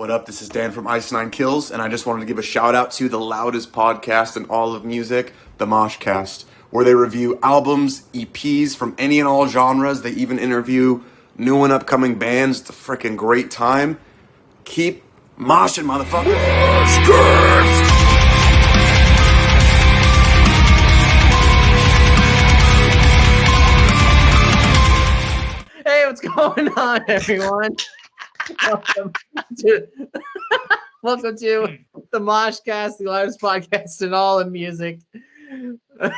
What up? This is Dan from Ice Nine Kills, and I just wanted to give a shout out to the loudest podcast in all of music, the MoshCast, where they review albums, EPs from any and all genres. They even interview new and upcoming bands. It's a freaking great time. Keep moshing, motherfucker. MoshCast! Hey, what's going on, everyone? Welcome to the MoshCast, the loudest podcast in all of music. All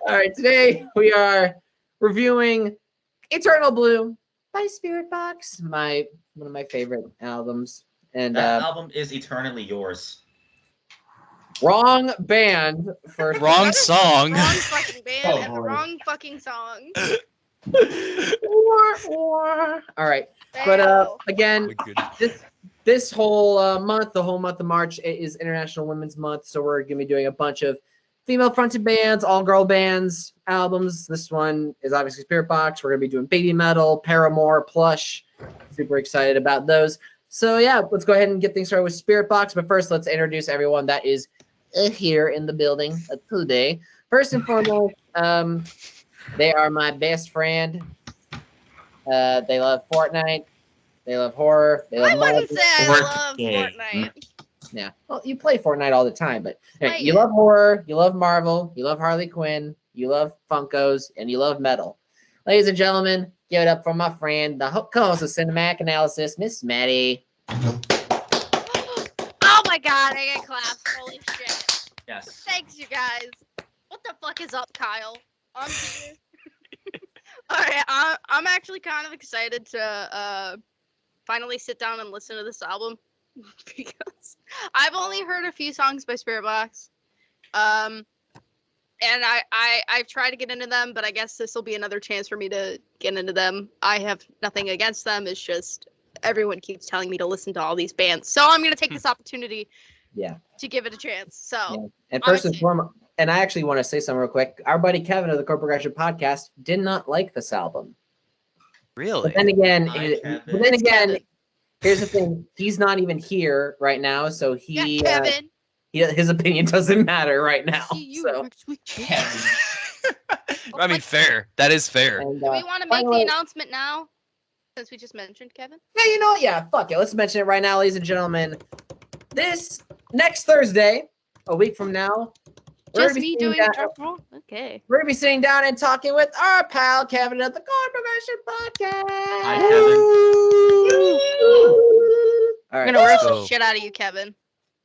right, today we are reviewing Eternal Blue by Spiritbox, one of my favorite albums. And that album is eternally yours. Wrong band for wrong song. Wrong fucking band and the wrong fucking song. All right, but again, this whole month, the whole month of March, is International Women's Month, so we're gonna be doing a bunch of female-fronted bands, all-girl bands, albums. This one is obviously Spiritbox. We're gonna be doing Baby Metal, Paramore, Plush. Super excited about those. So yeah, let's go ahead and get things started with Spiritbox. But first, let's introduce everyone that is here in the building today. First and foremost, they are my best friend. They love Fortnite. They love horror. They love I wouldn't say I love Fortnite. Yeah. Well, you play Fortnite all the time, but anyway, you love horror, you love Marvel, you love Harley Quinn, you love Funkos, and you love metal. Ladies and gentlemen, give it up for my friend, the co-host of Cinematic Analysis, Miss Madi. Oh my god, I get claps. Holy shit. Yes. Thanks, you guys. What the fuck is up, Kyle? I'm here. Alright, I'm actually kind of excited to finally sit down and listen to this album because I've only heard a few songs by Spiritbox. And I've tried to get into them, but I guess this will be another chance for me to get into them. I have nothing against them. It's just everyone keeps telling me to listen to all these bands. So I'm going to take this opportunity to give it a chance. So, yeah. And first and foremost, and I actually want to say something real quick. Our buddy Kevin of the Core Progression Podcast did not like this album. Really? But then again, here's the thing. He's not even here right now, so Kevin. His opinion doesn't matter right now. So. I mean, fair. That is fair. And, do we want to make the announcement now? Since we just mentioned Kevin? Yeah, you know what? Yeah, fuck it. Let's mention it right now, ladies and gentlemen. This next Thursday, a week from now, just me doing a drum roll? Okay. We're going to be sitting down and talking with our pal Kevin of the Core Progression Podcast. Hi, Kevin. All right. I'm going to roast the shit out of you, Kevin.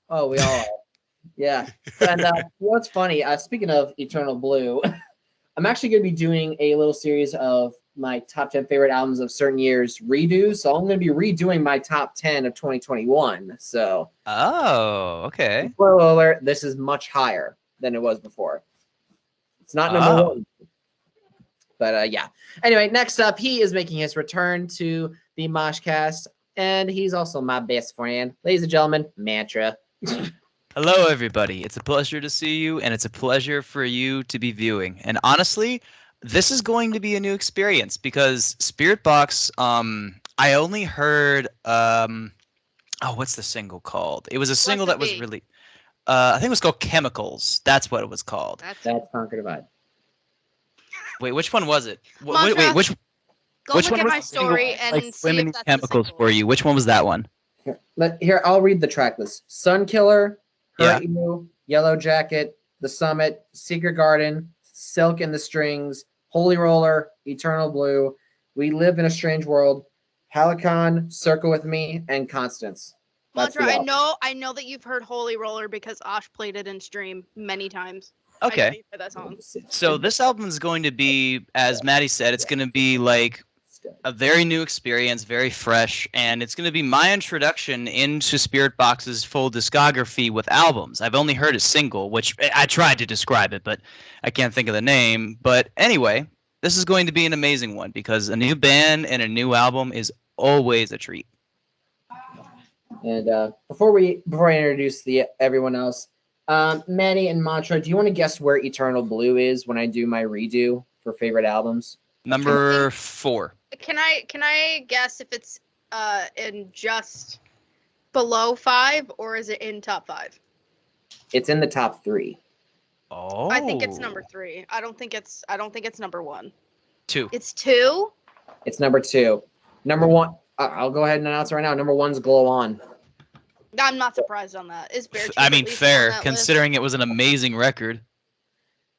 Oh, we all are. Yeah. And you know what's funny? Speaking of Eternal Blue, I'm actually going to be doing a little series of my top 10 favorite albums of certain years redo. So I'm going to be redoing my top 10 of 2021. So. Oh, okay. Spoiler alert, this is much higher than it was before. It's not number one. But yeah. Anyway, next up, he is making his return to the MoshCast, and he's also my best friend. Ladies and gentlemen, Mantra. Hello, everybody. It's a pleasure to see you, and it's a pleasure for you to be viewing. And honestly, this is going to be a new experience because Spiritbox, I only heard, what's the single called? It was a single that was really, I think it was called Chemicals. That's what it was called. That's Conquer Divide. Wait, which one was it? Wait, which Go which look one at was my story and like see Swimming if that's Chemicals the for you? Which one was that one? Here, I'll read the track list. Sun Killer, Yeah. Hurt You, Yellow Jacket, The Summit, Secret Garden, Silk and the Strings, Holy Roller, Eternal Blue, We Live in a Strange World, Helicon, Circle with Me, and Constance. Mantra, I know that you've heard Holy Roller because Osh played it in stream many times. Okay. I know you've heard that song. So this album is going to be, as Madi said, it's going to be like a very new experience, very fresh, and it's going to be my introduction into Spiritbox's full discography with albums. I've only heard a single, which I tried to describe it, but I can't think of the name. But anyway, this is going to be an amazing one because a new band and a new album is always a treat. And before I introduce everyone else, Madi and Mantra, do you want to guess where Eternal Blue is when I do my redo for favorite albums? Number 4. Can I guess if it's in just below 5, or is it in top 5? It's in the top 3. Oh. I think it's number 3. I don't think it's number 1. 2. It's 2? It's number 2. Number 1, I'll go ahead and announce it right now. Number 1's Glow On. I'm not surprised on that. Is Beartooth I mean, at least fair, on that considering it was an amazing record.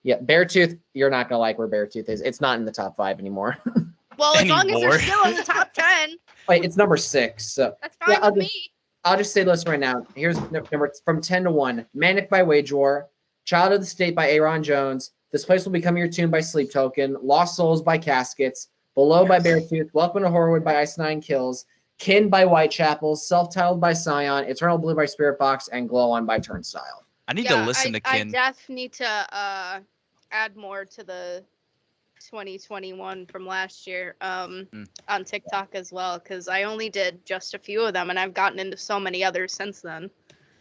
Yeah, Beartooth, you're not going to like where Beartooth is. It's not in the top 5 anymore. list? Well, as long as Anymore. they're still in the top 10, Wait, it's number 6. So that's fine Yeah, with me. I'll just say this right now. Here's number from 10 to 1. Manic by Wage War, Child of the State by Aaron Jones, This Place Will Become Your Tune by Sleep Token, Lost Souls by Caskets, Below by Beartooth, Welcome to Horrorwood by Ice Nine Kills, Kin by Whitechapel, Self-Titled by Scion, Eternal Blue by Spiritbox, and Glow On by Turnstile. I need to listen to Kin. I definitely need to add more to the 2021 from last year on TikTok as well, because I only did just a few of them, and I've gotten into so many others since then.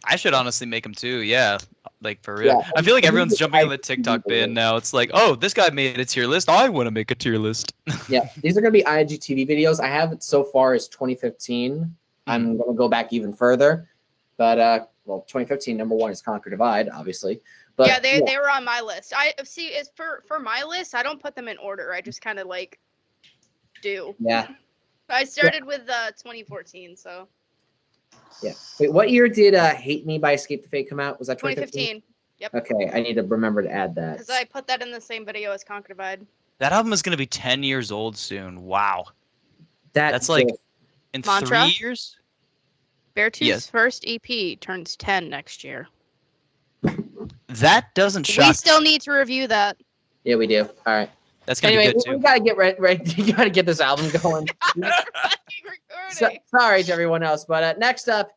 I should honestly make them too. Yeah, like for real. Yeah. I feel like everyone's jumping on the TikTok band now. It's like, oh, this guy made a tier list. I want to make a tier list. Yeah, these are going to be IGTV videos. I have it so far as 2015. I'm going to go back even further. But, 2015, number 1 is Conquer Divide, obviously. But, Yeah, they were on my list. I see. It's for my list. I don't put them in order. I just kind of like do. Yeah. I started with 2014, so Yeah. Wait, what year did Hate Me by Escape the Fate come out? Was that 2015. Yep. Okay, I need to remember to add that. Because I put that in the same video as Conquer Divide. That album is going to be 10 years old soon. Wow. That's just- like in Mantra? 3 years? Beartooth's Yes. first EP turns 10 next year. That doesn't shock. We still need to review that. Yeah, we do. All right. That's going to Anyway, be good we too. gotta get ready. You gotta get this album going. Sorry to everyone else, but next up,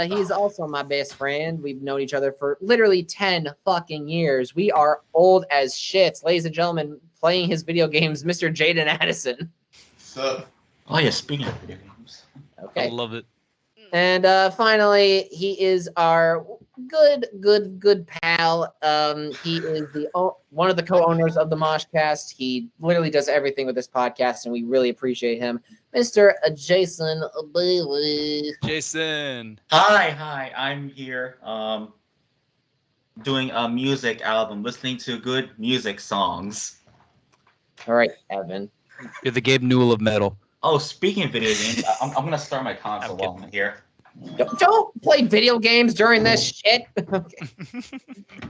he's also my best friend. We've known each other for literally 10 fucking years. We are old as shit, ladies and gentlemen. Playing his video games, Mr. Jaden Addison. So, Oh yeah, speaking of video games. I Okay. love it. And finally, he is our good pal. He is one of the co-owners of the MoshCast. He literally does everything with this podcast, and we really appreciate him, Mr. Jason Bailey. Jason. Hi, I'm here. Doing a music album, listening to good music songs. All right, Evan. You're the Gabe Newell of metal. Oh, speaking of video games, I'm gonna start my console I'm while I'm here. Don't play video games during this shit. Okay.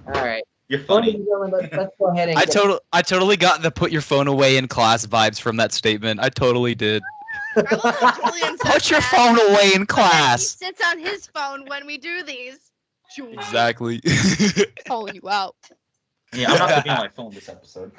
All right. You're Ladies funny. and gentlemen, let's go ahead and I totally got the put your phone away in class vibes from that statement. I totally did. I love that Julian says Put your that, phone away in but then class. He sits on his phone when we do these. Julian, Exactly. calling you out. Yeah, I'm not gonna be on my phone this episode.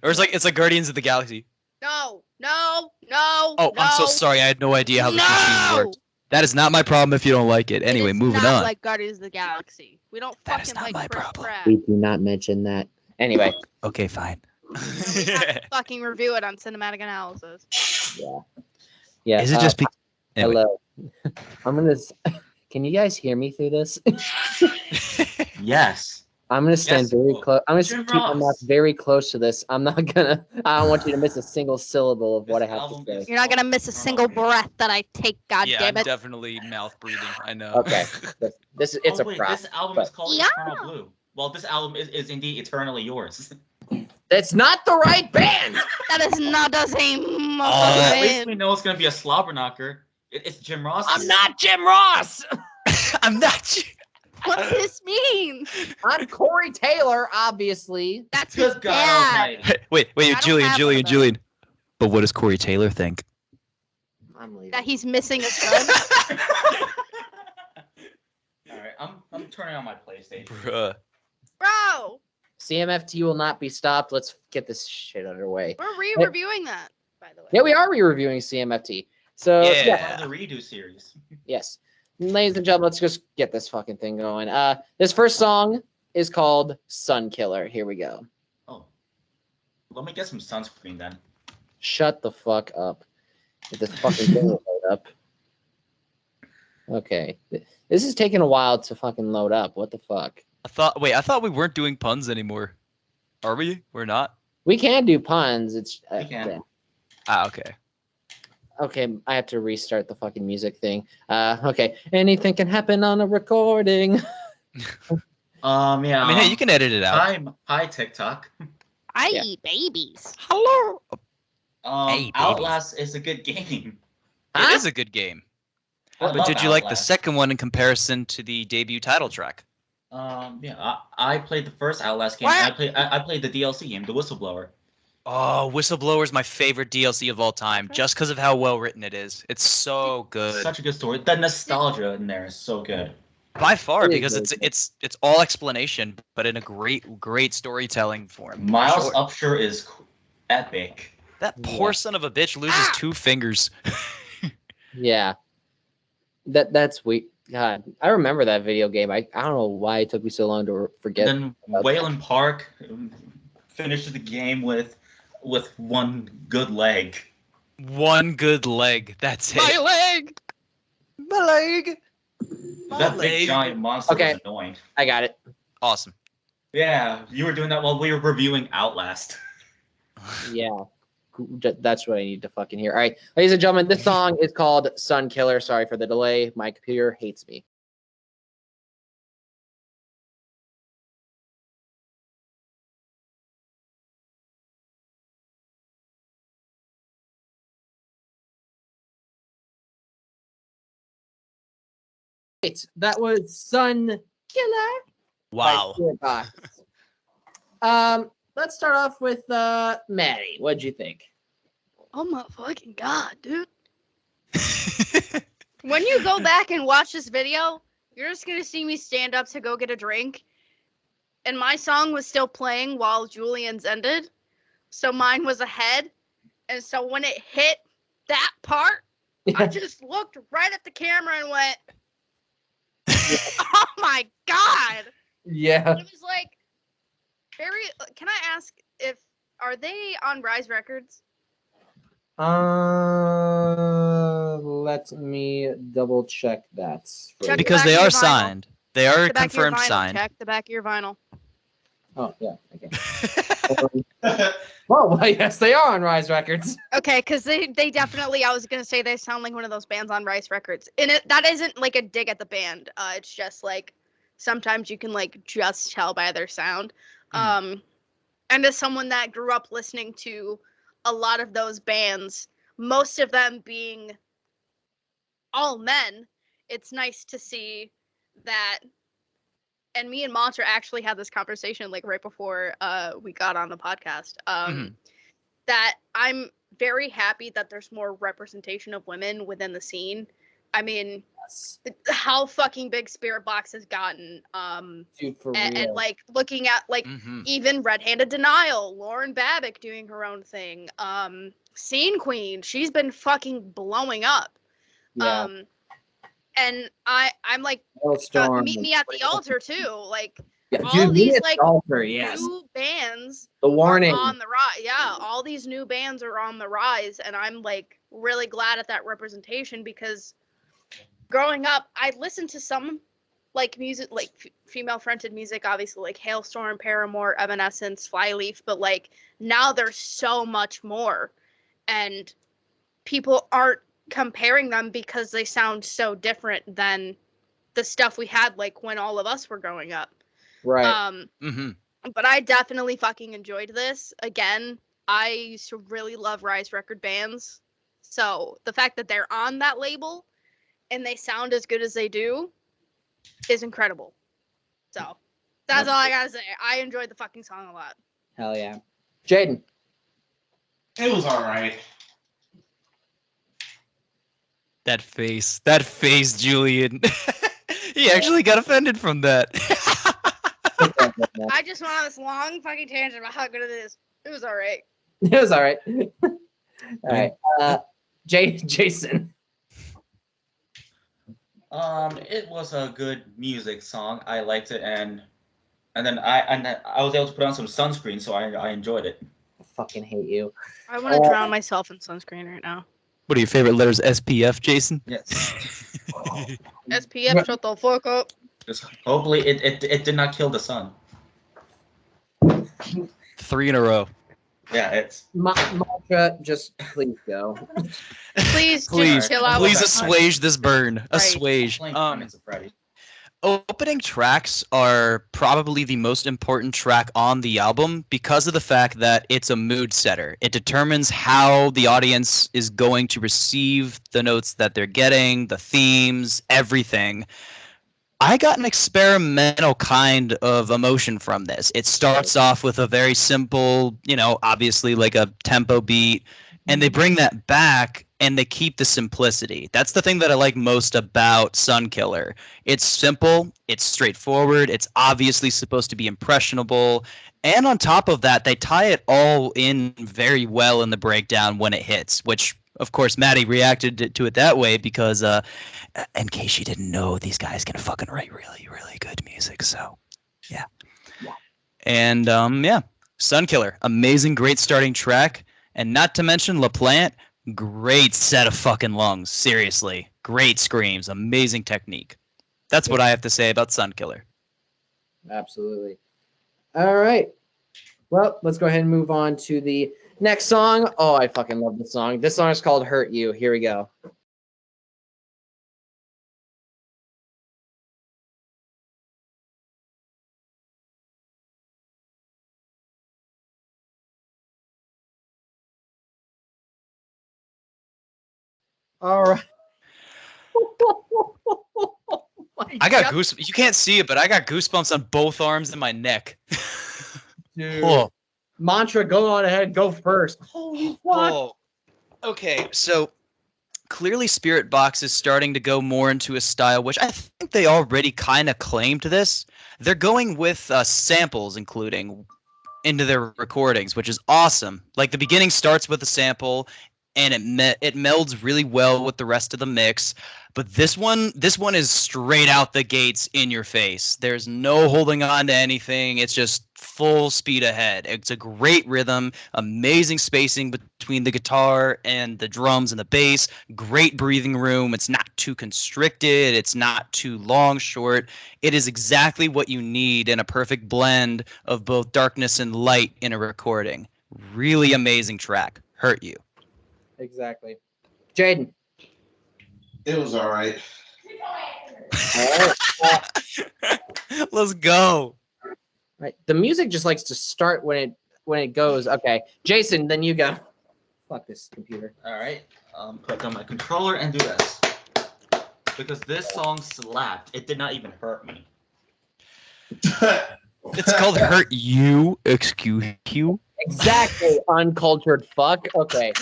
Or it's like Guardians of the Galaxy. No. Oh, I'm so sorry. I had no idea how this machine worked. That is not my problem if you don't like it. Anyway, moving on. Like Guardians of the Galaxy. We don't That is fucking not like my Chris problem. Pratt. we do not mention that. Anyway, Okay, fine. We have to fucking review it on cinematic analysis. yeah. Is it just anyway. hello? I'm gonna. Can you guys hear me through this? Yes. I'm gonna stand Yes, very well, close. I'm gonna Jim keep my Ross. mouth very close to this. I'm not gonna. I don't want you to miss a single syllable of what I This have to album say. is- You're not gonna miss a single breath that I take. God Yeah, damn I'm it! definitely mouth breathing. I know. Okay, it's a wait, prop. This album but- is called Yeah. Eternal Blue. Well, this album is indeed eternally yours. That's not the right band. That is not the same At least motherfucking we know it's gonna be a slobber knocker. It's Jim Ross. I'm not Jim Ross. I'm not. What does this mean? I'm Corey Taylor, obviously. That's his Good God dad. Almighty. Wait, I don't Julian, have Julian, one of Julian. But what does Corey Taylor think? I'm leaving. That he's missing a son. All right, I'm turning on my PlayStation. Bruh. Bro, CMFT will not be stopped. Let's get this shit underway. we're re-reviewing that, by the way. Yeah, we are re-reviewing CMFT. So Yeah. yeah, The redo series. yes. Ladies and gentlemen, let's just get this fucking thing going. This first song is called Sun Killer. Here we go. Oh, let me get some sunscreen then. Shut the fuck up. Get this fucking thing load up. Okay. This is taking a while to fucking load up. What the fuck? I thought we weren't doing puns anymore. Are we? We're not? We can do puns. It's We can. yeah. Ah, okay. Okay, I have to restart the fucking music thing. Okay. Anything can happen on a recording. Yeah. I mean, hey, you can edit it out. Hi, TikTok. I Yeah. eat babies. Hello. Hey, babies. Outlast is a good game. It is a good game. I But love did you like the Outlast. second one in comparison to the debut title track? Yeah, I played the first Outlast game. What? I played the DLC game, The Whistleblower. Oh, Whistleblower is my favorite DLC of all time, Okay. just because of how well written it is. It's so good. Such a good story. The nostalgia in there is so good. By far, It is because really it's all explanation, but in a great storytelling form. Miles Short. Upshur is epic. That poor Yeah. son of a bitch loses 2 fingers. Yeah. That's weird. God, I remember that video game. I don't know why it took me so long to forget. Then Wayland Park finished the game with one good leg. One good leg. That's it. My leg. My leg. My That leg. big giant monster Okay. was annoying. I got it. Awesome. Yeah, you were doing that while we were reviewing Outlast. Yeah. That's what I need to fucking hear. All right, ladies and gentlemen, this song is called Sun Killer. Sorry for the delay. My computer hates me. Right, that was Sun Killer. Wow. by Spiritbox. Let's start off with Maddie. What'd you think? Oh my fucking god, dude. When you go back and watch this video, you're just gonna see me stand up to go get a drink. And my song was still playing while Julian's ended. So mine was ahead. And so when it hit that part, I just looked right at the camera and went, oh my god. Yeah. It was like very. Can I ask are they on Rise Records? Let me double check that. Check the Because back they of are your vinyl. signed. They are The back of your confirmed vinyl. signed. Check the back of your vinyl. Oh yeah. Okay. Well, yes, they are on Rise Records. Okay, because they definitely. I was gonna say they sound like one of those bands on Rise Records, and that isn't like a dig at the band. It's just like sometimes you can like just tell by their sound. And as someone that grew up listening to a lot of those bands, most of them being all men, it's nice to see that. And me and Monster actually had this conversation like right before we got on the podcast. That I'm very happy that there's more representation of women within the scene. I mean, how fucking big Spiritbox has gotten. Dude, for and real. like looking at like even Red Handed Denial, Lauren Babick doing her own thing. Scene Queen, she's been fucking blowing up. Yeah. And I'm like, Storm. meet me at the altar too. Like Yeah, all dude, these Meet at like the Altar, yes. new bands The Warning. are on the rise. Yeah, all these new bands are on the rise, and I'm like really glad at that representation because growing up, I listened to some like music, like female fronted music, obviously like Hailstorm, Paramore, Evanescence, Flyleaf, but like now there's so much more, and people aren't comparing them because they sound so different than the stuff we had like when all of us were growing up. Right. But I definitely fucking enjoyed this. Again, I used to really love Rise Record bands. So the fact that they're on that label and they sound as good as they do is incredible. So that's all I gotta say. I enjoyed the fucking song a lot. Hell yeah. Jaden. It was alright. That face, Julian. He actually got offended from that. I just went on this long fucking tangent about how good it is. It was alright. It was all right. All right. Jason. It was a good music song. I liked it, and then I was able to put on some sunscreen, so I enjoyed it. I fucking hate you. I want to drown myself in sunscreen right now. What are your favorite letters? SPF, Jason? Yes. SPF, shut the fuck up. Just hopefully it did not kill the sun. 3 in a row. Yeah, it's. Mantra, just please go. Please Please, chill out. please with assuage this burn. Right. Assuage. Playing Diamonds of Freddy. Opening tracks are probably the most important track on the album because of the fact that it's a mood setter. It determines how the audience is going to receive the notes that they're getting, the themes, everything. I got an experimental kind of emotion from this. It starts off with a very simple, obviously like a tempo beat, and they bring that back and they keep the simplicity. That's the thing that I like most about Sunkiller. It's simple, it's straightforward, it's obviously supposed to be impressionable, and on top of that, they tie it all in very well in the breakdown when it hits, which of course Madi reacted to it that way because in case you didn't know, these guys can fucking write really, really good music. So, yeah. And Sunkiller, amazing, great starting track, and not to mention LaPlante, great set of fucking lungs. Seriously, great screams, amazing technique. That's what I have to say about Sunkiller. Absolutely. All right. Well, let's go ahead and move on to the next song. Oh, I fucking love this song. This song is called "Hurt You." Here we go. All right. I got goosebumps. You can't see it, but I got goosebumps on both arms and my neck. Dude. Oh. Mantra, go on ahead. Go first. Holy fuck. Oh. Okay, so clearly Spiritbox is starting to go more into a style, which I think they already kind of claimed this. They're going with samples, including into their recordings, which is awesome. Like the beginning starts with a sample, and it melds really well with the rest of the mix. But this one is straight out the gates in your face. There's no holding on to anything. It's just full speed ahead. It's a great rhythm, amazing spacing between the guitar and the drums and the bass, great breathing room. It's not too constricted. It's not too long, short. It is exactly what you need in a perfect blend of both darkness and light in a recording. Really amazing track. Hurt You. Exactly. Jaden. It was all right. All right. Let's go. Right. The music just likes to start when it goes. Okay. Jason, then you go. Fuck this computer. All right. Put down my controller and do this. Because this song slapped. It did not even hurt me. It's called Hurt You. Excuse you. Exactly. Uncultured fuck. Okay.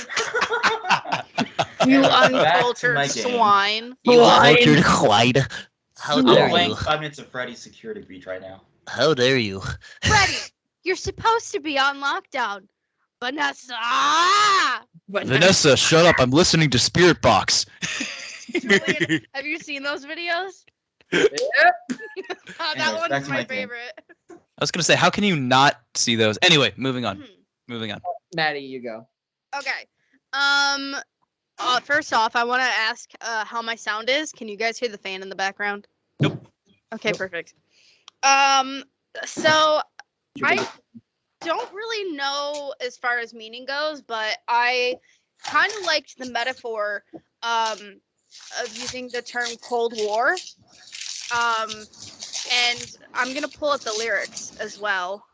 You Back to uncultured my game. swine. You uncultured Clyde. How I'm dare playing you? 5 minutes of Freddy's security breach right now. How dare you? Freddy, you're supposed to be on lockdown. Vanessa! Vanessa, shut up. I'm listening to Spiritbox. Julian, have you seen those videos? Yep. That Anyways, back one's to my my game. favorite. I was going to say, how can you not see those? Anyway, moving on. Moving on. Maddie, you go. Okay. First off, I want to ask how my sound is. Can you guys hear the fan in the background? Nope. Okay, perfect. So I don't really know as far as meaning goes, but I kind of liked the metaphor of using the term Cold War. And I'm gonna pull up the lyrics as well.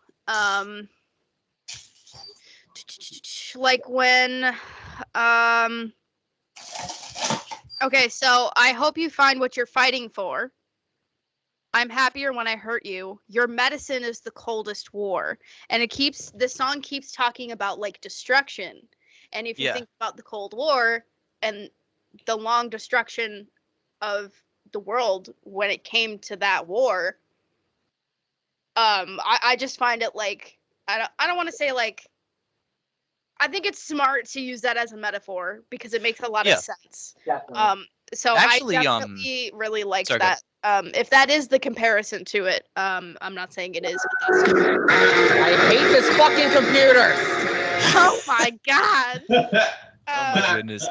Like when okay, so I hope you find what you're fighting for. I'm happier when I hurt you. Your medicine is the coldest war. And this song keeps talking about like destruction. And if you think about the Cold War and the long destruction of the world when it came to that war, I just find it like I don't want to say like I think it's smart to use that as a metaphor because it makes a lot of sense. Definitely. So Actually, I definitely really liked that. Sorry, If that is the comparison to it, I'm not saying it is, but that's I hate this fucking computer. oh my god. Oh my goodness.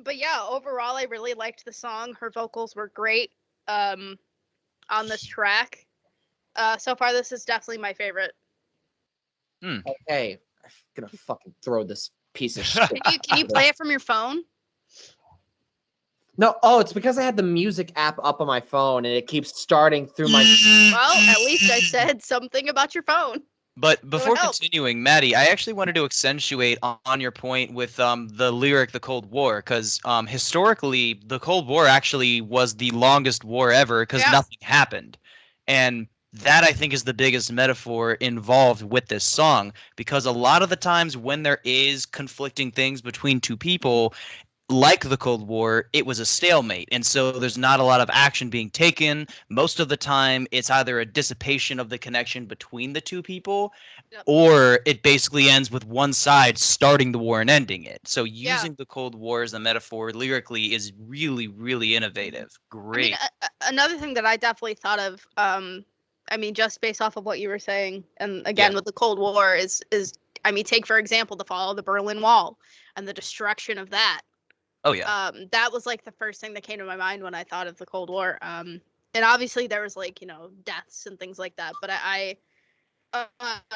But yeah, overall, I really liked the song. Her vocals were great on this track. So far, this is definitely my favorite. Okay. gonna fucking throw this piece of shit. Can you play it from your phone? No, it's because I had the music app up on my phone and it keeps starting through my. Well, at least I said something about your phone. But before continuing, Madi, I actually wanted to accentuate on your point with the lyric "The Cold War," because historically, the Cold War actually was the longest war ever because nothing happened, and that I think is the biggest metaphor involved with this song, because a lot of the times when there is conflicting things between two people, like the Cold War, it was a stalemate, and so there's not a lot of action being taken. Most of the time, it's either a dissipation of the connection between the two people, or it basically ends with one side starting the war and ending it. So using the Cold War as a metaphor lyrically is really, really innovative. Great. I mean, another thing that I definitely thought of, I mean, just based off of what you were saying, and again with the Cold War is I mean, take for example the fall of the Berlin Wall and the destruction of that. Oh yeah. That was like the first thing that came to my mind when I thought of the Cold War. And obviously there was like, deaths and things like that. But I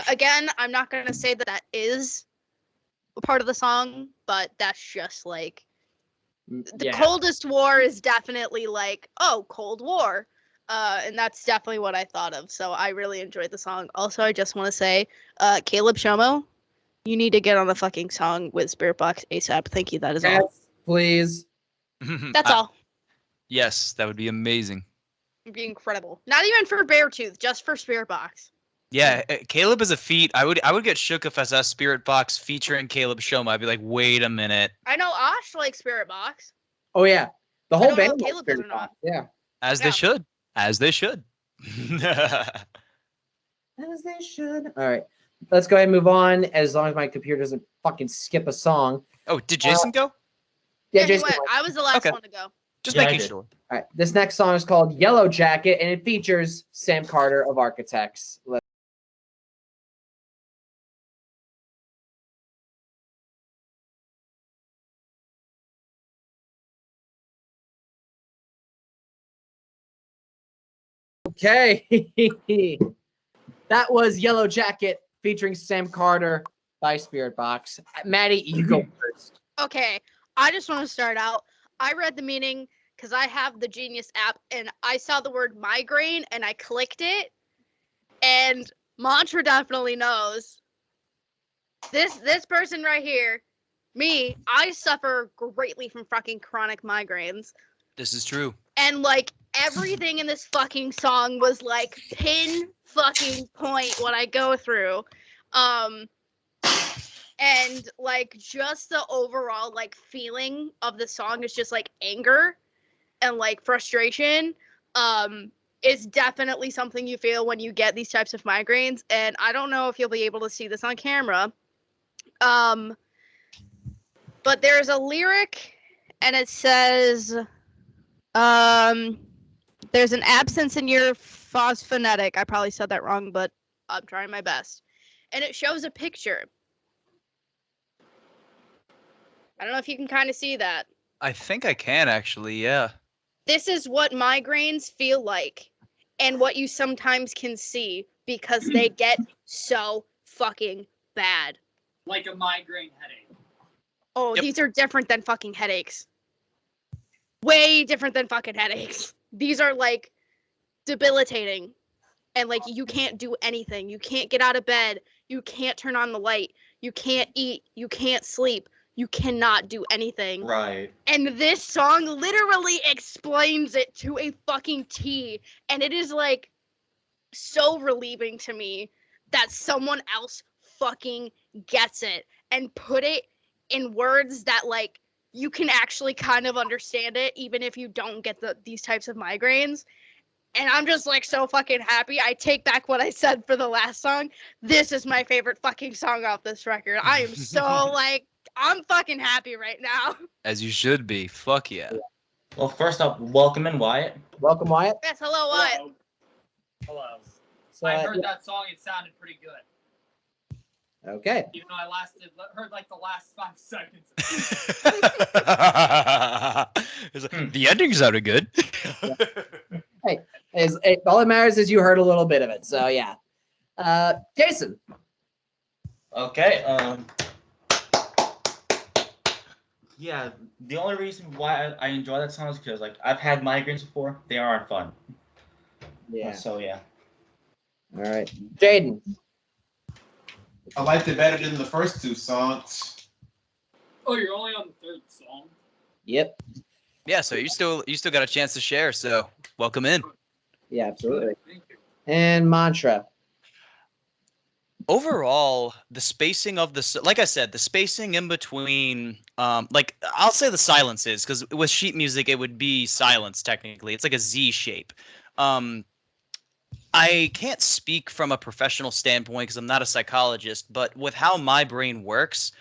again, I'm not going to say that is a part of the song, but that's just like the coldest war is definitely like, oh, Cold War. And that's definitely what I thought of. So I really enjoyed the song. Also, I just want to say, Caleb Shomo, you need to get on a fucking song with Spiritbox ASAP. Thank you. That is all. Please. That's all. Yes, that would be amazing. It'd be incredible. Not even for Beartooth, just for Spiritbox. Yeah, Caleb is a feat. I would get shook if I saw Spiritbox featuring Caleb Shoma. I'd be like, wait a minute. I know Osh likes Spiritbox. Oh yeah, the whole band. Caleb does or not. Yeah. As they should. As they should. As they should. All right, let's go ahead and move on. As long as my computer doesn't fucking skip a song. Oh, did Jason go? Yeah, he Jason went. I was the last one to go. Just making sure. All right, this next song is called Yellow Jacket, and it features Sam Carter of Architects. Okay. That was Yellow Jacket featuring Sam Carter by Spiritbox. Madi, you go first. Okay, I just want to start out. I read the meaning because I have the Genius app, and I saw the word migraine, and I clicked it, and Mantra definitely knows. This person right here, me, I suffer greatly from fucking chronic migraines. This is true. And like everything in this fucking song was like pin fucking point what I go through. And like just the overall like feeling of the song is just like anger and like frustration. Is definitely something you feel when you get these types of migraines. And I don't know if you'll be able to see this on camera. But there's a lyric and it says, there's an absence in your phonetic. I probably said that wrong, but I'm trying my best. And it shows a picture. I don't know if you can kind of see that. I think I can actually, yeah. This is what migraines feel like and what you sometimes can see because they get so fucking bad. Like a migraine headache. Oh, These are different than fucking headaches. Way different than fucking headaches. These are like debilitating. And like you can't do anything. You can't get out of bed. You can't turn on the light. You can't eat. You can't sleep. You cannot do anything. Right. And this song literally explains it to a fucking T. And it is like so relieving to me that someone else fucking gets it and put it in words that like you can actually kind of understand it even if you don't get these types of migraines. And I'm just like so fucking happy. I take back what I said for the last song. This is my favorite fucking song off this record. I am so like, I'm fucking happy right now. As you should be. Fuck yeah. Well, first up, welcome in, Wyatt. Welcome, Wyatt. Yes, hello, Wyatt. Hello. So, I heard that song. It sounded pretty good. Okay. Even though I heard like the last 5 seconds. The ending sounded good. Hey, all that matters is you heard a little bit of it. So yeah. Jason. Okay. Yeah, the only reason why I enjoy that song is because like I've had migraines before. They aren't fun. Yeah. So yeah. All right, Jaden. I liked it better than the first two songs. Oh, you're only on the third song. Yep. Yeah, so you still got a chance to share, so welcome in. Yeah, absolutely. Thank you. And Mantra. Overall, the spacing of like I said, the spacing in between, like I'll say the silences, because with sheet music it would be silence technically. It's like a Z shape. I can't speak from a professional standpoint because I'm not a psychologist, but with how my brain works,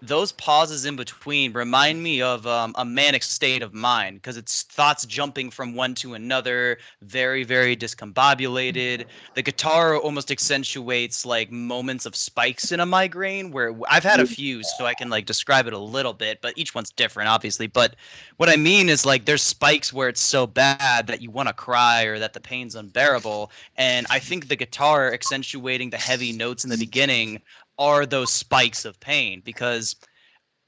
those pauses in between remind me of a manic state of mind because it's thoughts jumping from one to another, very, very discombobulated. The guitar almost accentuates like moments of spikes in a migraine where I've had a few, so I can like describe it a little bit, but each one's different, obviously. But what I mean is like there's spikes where it's so bad that you want to cry or that the pain's unbearable. And I think the guitar accentuating the heavy notes in the beginning are those spikes of pain because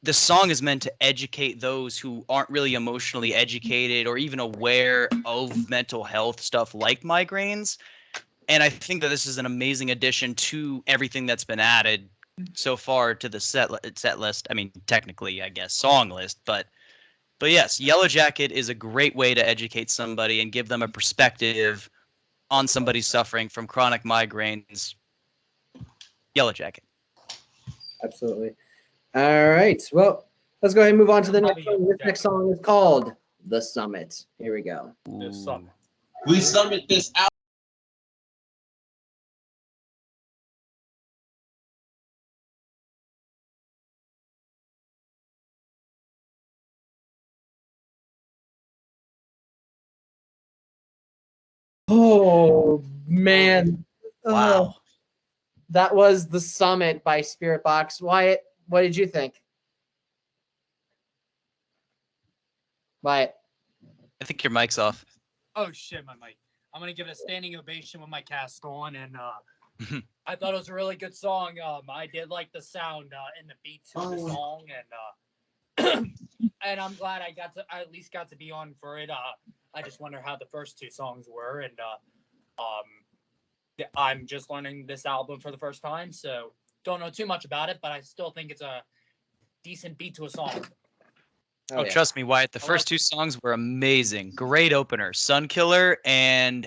the song is meant to educate those who aren't really emotionally educated or even aware of mental health stuff like migraines. And I think that this is an amazing addition to everything that's been added so far to the set list. I mean, technically, I guess, song list, but yes, Yellow Jacket is a great way to educate somebody and give them a perspective on somebody suffering from chronic migraines. Yellow Jacket. Absolutely. All right. Well, let's go ahead and move on to the next song. This next song is called The Summit. Here we go. The summit. We summoned this out. Oh, man. Wow. That was The Summit by Spiritbox. Wyatt, what did you think? Wyatt. I think your mic's off. Oh shit, my mic. I'm gonna give it a standing ovation with my cast on, and I thought it was a really good song. I did like the sound and the beat to the song, and and I'm glad I at least got to be on for it. I just wonder how the first two songs were, and I'm just learning this album for the first time, so don't know too much about it, but I still think it's a decent beat to a song. Oh, trust me, Wyatt. The first two songs were amazing. Great opener. Sun Killer and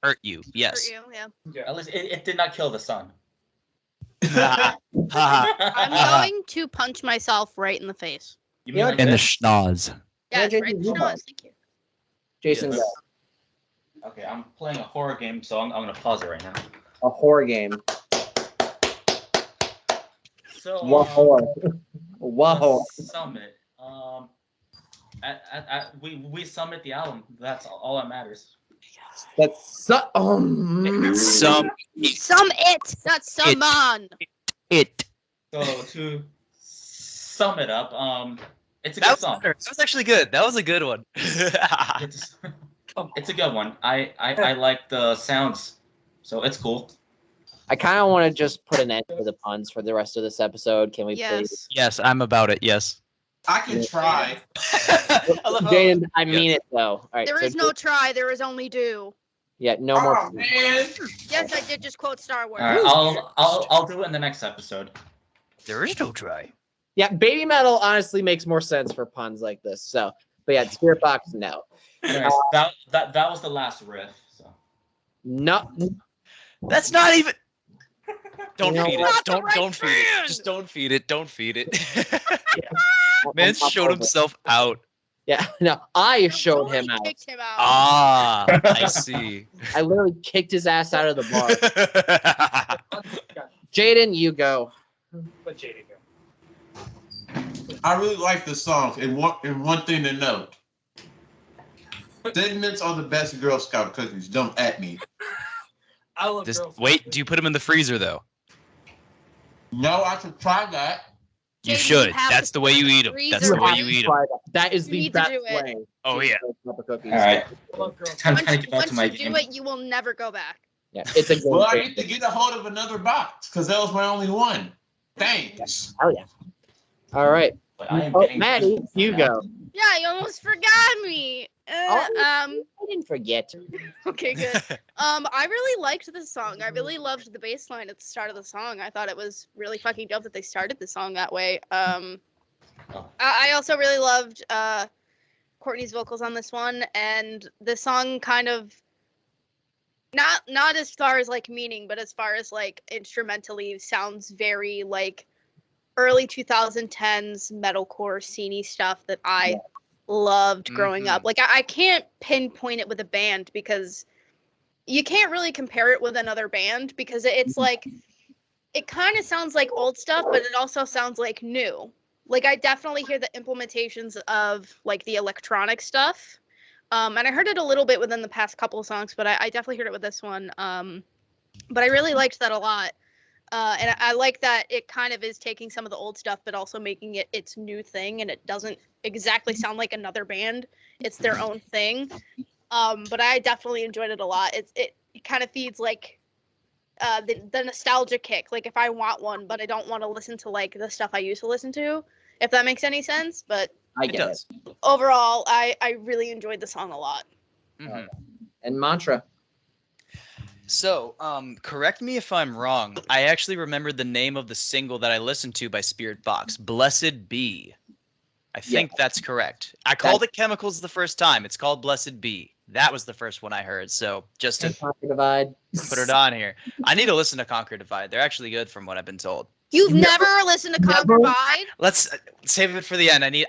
Hurt You. Yes. Hurt You, yeah. At least it did not kill the sun. I'm going to punch myself right in the face. You mean like And the this? schnoz. Yes, Yeah, right in the Jason, schnoz, thank you. Jason, Yes. go. Okay, I'm playing a horror game, so I'm gonna pause it right now. A horror game. So What horror? What horror? the Summit. We summit the album. That's all that matters. That's so. Some It, not summon. it. So to sum it up, it's a That good was song. better. That was actually good. That was a good one. It's a good one. I like the sounds, so it's cool. I kind of want to just put an end to the puns for the rest of this episode. Can we please? Yes. Yes, I'm about it. Yes. I can try. I love how- Jaden, I mean it though. All right. There so is no try, there is only do. Yeah, no more. Oh man. Yes, I did just quote Star Wars. All right, I'll do it in the next episode. There is no try. Yeah, Baby Metal honestly makes more sense for puns like this. So, but yeah, Spiritbox, no. Anyways, that was the last riff. So No. That's not even. Don't You feed know it. what? Don't feed it. Just don't feed it. Don't feed it. Man showed himself out. Yeah, no, I showed Totally him out. kicked him out. Ah, I see. I literally kicked his ass out of the bar. Jaden, you go. But Jaden go. I really like the songs. And one thing to note. Segments are the best Girl Scout cookies. Don't at me. I love Just girls. wait. Do you put him in the freezer though? No, I should try that. You Jaden, should. you have That's to the way put you it in eat the them. That's freezer. the way you eat them. Try that. That is You the need to best do it. way. Oh to yeah. make cup of cookies. all right, I love girls. time Once, to get back once to my you game. do it, you will never go back. Yeah, it's a good Well, I thing. need to get a hold of another box because that was my only one. Thanks. Hell yeah. All right. But I am Oh, getting Maddie, you go. Yeah, you almost forgot me. I didn't forget. Okay, good. I really liked this song. I really loved the bass line at the start of the song. I thought it was really fucking dope that they started the song that way. I also really loved Courtney's vocals on this one, and the song kind of not as far as like meaning, but as far as like instrumentally sounds very like early 2010s metalcore sceney stuff that I loved growing up. Like I can't pinpoint it with a band because you can't really compare it with another band because it's like it kind of sounds like old stuff, but it also sounds like new. Like I definitely hear the implementations of like the electronic stuff. And I heard it a little bit within the past couple of songs, but I definitely heard it with this one. But I really liked that a lot. And I like that it kind of is taking some of the old stuff, but also making it its new thing. And it doesn't exactly sound like another band. It's their own thing. But I definitely enjoyed it a lot. It kind of feeds like the nostalgia kick. Like if I want one, but I don't want to listen to like the stuff I used to listen to, if that makes any sense. But I get it. Overall, I really enjoyed the song a lot. Mhm. And Mantra. So, correct me if I'm wrong. I actually remembered the name of the single that I listened to by Spiritbox, Blessed Be. I think that's correct. I called it Chemicals the first time. It's called Blessed Be. That was the first one I heard. So just to Conquer Divide. put it on here. I need to listen to Conquer Divide. They're actually good from what I've been told. You've never listened to Conquer Divide? Let's save it for the end. I need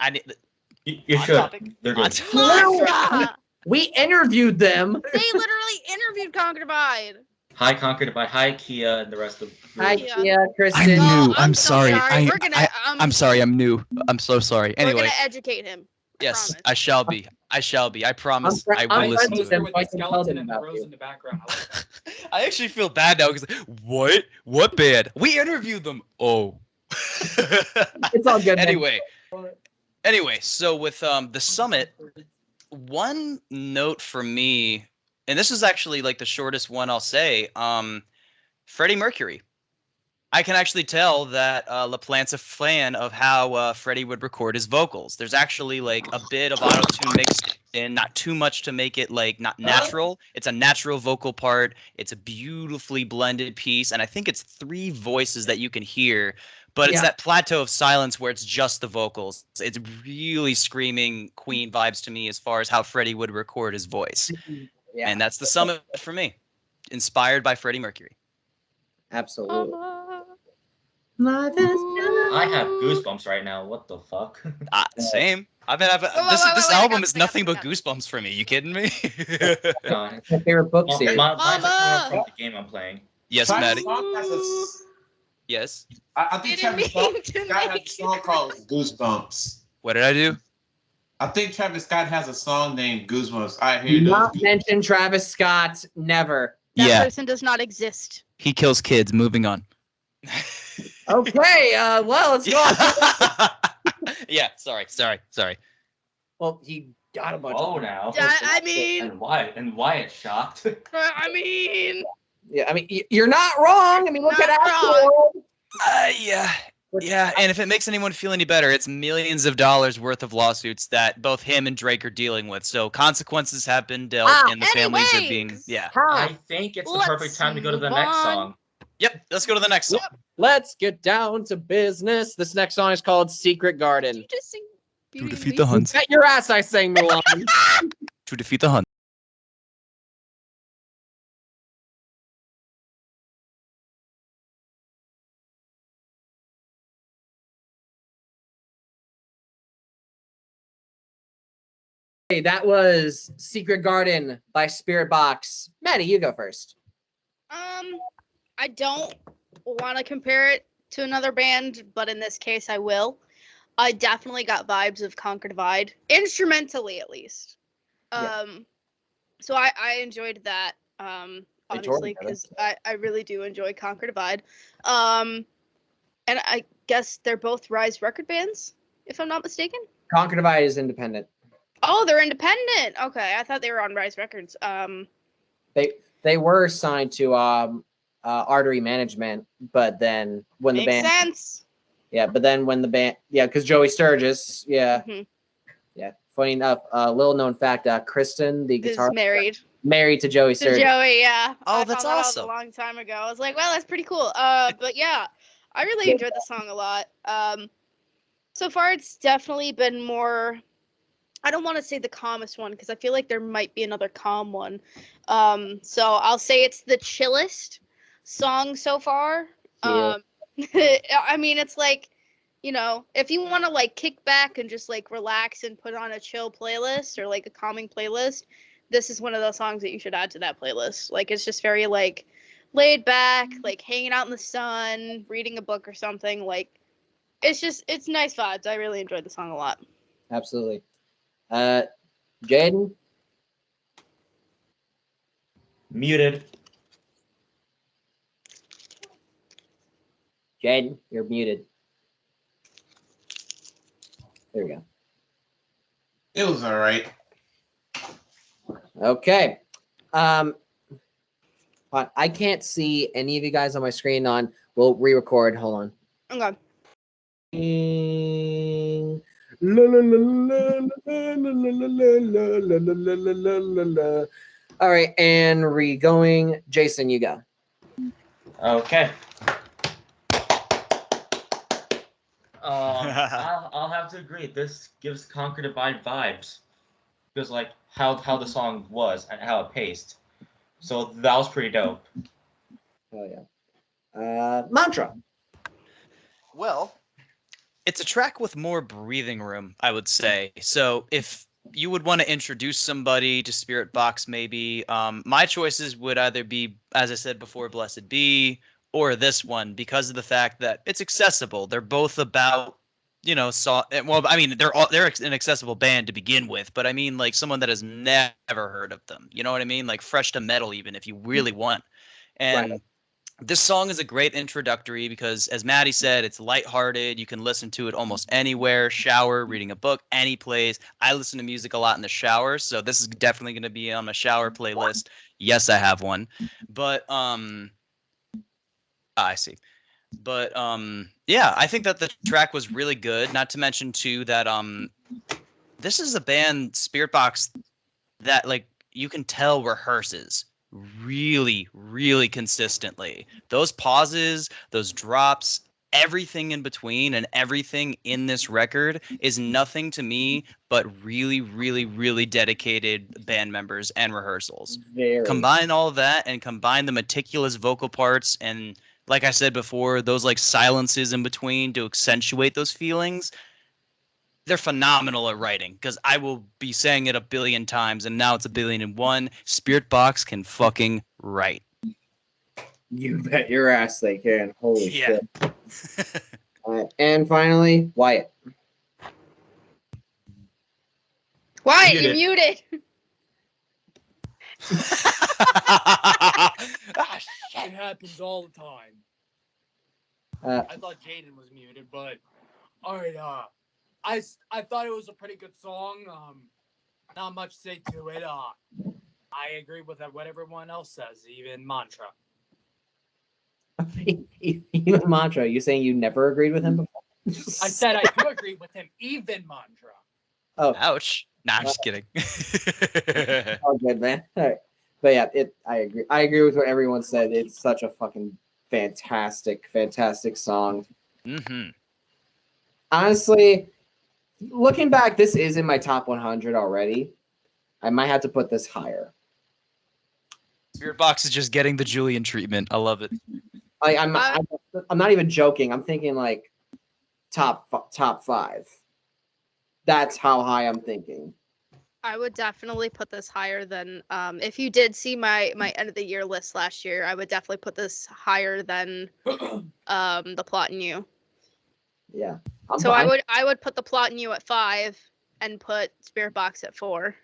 You on should. topic. They're On good. Mantra! We interviewed them. They literally interviewed Conquer Divide. Hi, Conquered by Hi, Kia, and the rest of. Hi, Yeah. Kia, Kristen. I'm new. I'm I'm so sorry. sorry. We're gonna, I'm sorry. I'm new. I'm so sorry. We're Anyway, gonna educate him. yes, promise. I shall be. I shall be. I promise. I'm I will I'm listen friends to with it. them. with I the can tell skeleton them and the about rose you. in the background. I like that. I actually feel bad now because what band? We interviewed them. Oh. It's all good. man. Anyway, so with the summit, one note for me, and this is actually like the shortest one I'll say. Freddie Mercury. I can actually tell that LaPlante's a fan of how Freddie would record his vocals. There's actually like a bit of auto-tune mixed in, not too much to make it like not natural. It's a natural vocal part. It's a beautifully blended piece, and I think it's 3 voices that you can hear. But it's that plateau of silence where it's just the vocals. It's really screaming Queen vibes to me as far as how Freddie would record his voice. Yeah, And that's the summit for me. Inspired by Freddie Mercury. absolutely. I have goosebumps right now. What the fuck? Same. This wait, album I is got nothing but it. goosebumps for me. You kidding me? No, My favorite book well, series. mine's coming Mama! up from the game I'm playing. Yes, Travis Maddie. Scott has a, Yes. I think Didn't Travis mean to Scott has a make song called Goosebumps. What did I do? I think Travis Scott has a song named Goosebumps. I hear Do those not goosebumps. mention Travis Scott. Never. That person does not exist. He kills kids. Moving on. Okay. Well, let's go. on. Yeah. Sorry. Well, he got a bunch. Oh, of now. I mean, And Wyatt shocked. I mean, Yeah, I mean, you're not wrong. I mean, look Not at wrong. Astro. Yeah. And if it makes anyone feel any better, it's millions of dollars worth of lawsuits that both him and Drake are dealing with. So consequences have been dealt, and the families are being. anyways. Yeah. I think it's the Let's perfect time to go to the move next on. song. Yep. Let's go to the next song. Let's get down to business. This next song is called Secret Garden. you just sing To Beauty and defeat the the Beast? Huns. Bet your ass I sang Mulan. To defeat the Huns. Hey, that was Secret Garden by Spiritbox. Maddie, you go first. I don't want to compare it to another band, but in this case, I will. I definitely got vibes of Conquer Divide, instrumentally at least. So I enjoyed that. Honestly, because I really do enjoy Conquer Divide. And I guess they're both Rise record bands, if I'm not mistaken. Conquer Divide is independent. Oh, they're independent. Okay, I thought they were on Rise Records. They were signed to artery management, but then when Makes the band, sense. yeah, but then when the band, yeah, because Joey Sturgis, yeah, Mhm. yeah. Funny enough, little known fact, Kristen, the Is guitar, married to Joey to Sturgis. Joey. Yeah. Oh, I that's found that out awesome. a long time ago. I was like, well, that's pretty cool. But yeah, I really enjoyed the song a lot. So far it's definitely been more. I don't want to say the calmest one because I feel like there might be another calm one. So I'll say it's the chillest song so far. Yeah. I mean, it's like, if you want to like kick back and just like relax and put on a chill playlist or like a calming playlist, this is one of those songs that you should add to that playlist. Like, it's just very like laid back, like hanging out in the sun, reading a book or something. Like, it's nice vibes. I really enjoyed the song a lot. Absolutely. Jaden? Muted. Jaden, you're muted. There we go. It was all right. Okay. But I can't see any of you guys on my screen. We'll re-record. Hold on. Okay. All right, and re-going. Jason, you go. Okay. I'll have to agree. This gives Conquer Divide vibes, because like how the song was and how it paced. So that was pretty dope. Oh yeah. Mantra. Well, it's a track with more breathing room, I would say. So if you would want to introduce somebody to Spiritbox, maybe my choices would either be, as I said before, Blessed Be, or this one, because of the fact that it's accessible. They're both about, well, I mean, they're an accessible band to begin with, but I mean, like, someone that has never heard of them. You know what I mean? Like, fresh to metal, even, if you really want. And Right. This song is a great introductory because, as Madi said, it's lighthearted. You can listen to it almost anywhere, shower, reading a book, any place. I listen to music a lot in the shower, so this is definitely going to be on my shower playlist. Yes, I have one. But I see. But yeah, I think that the track was really good. Not to mention too that this is a band, Spiritbox, that like you can tell rehearses really, really consistently. Those pauses, those drops, everything in between and everything in this record is nothing to me but really, really, really dedicated band members and rehearsals. Very. Combine all of that and combine the meticulous vocal parts and, like I said before, those like silences in between to accentuate those feelings. They're phenomenal at writing, because I will be saying it a billion times, and now it's 1,000,000,001. Spiritbox can fucking write. You bet your ass they can. Holy Yeah. shit. And finally, Wyatt. Wyatt, you're muted. Ah, It happens all the time. I thought Jaden was muted, but all right. I thought it was a pretty good song. Not much to say to it. I agree with what everyone else says, even Mantra. Even Mantra, you saying you never agreed with him before? I said I do agree with him, even Mantra. Oh, ouch. Nah, I'm just kidding. all good, man. All right. But yeah, I agree. I agree with what everyone said. It's such a fucking fantastic, fantastic song. Mm-hmm. Honestly, looking back, this is in my top 100 already. I might have to put this higher. Spiritbox is just getting the Julian treatment. I love it. I'm not even joking. I'm thinking like top 5. That's how high I'm thinking. I would definitely put this higher than if you did see my end of the year list last year, I would definitely put this higher than the Plot in You. Yeah. I would put the Plot in You at 5 and put Spiritbox at 4.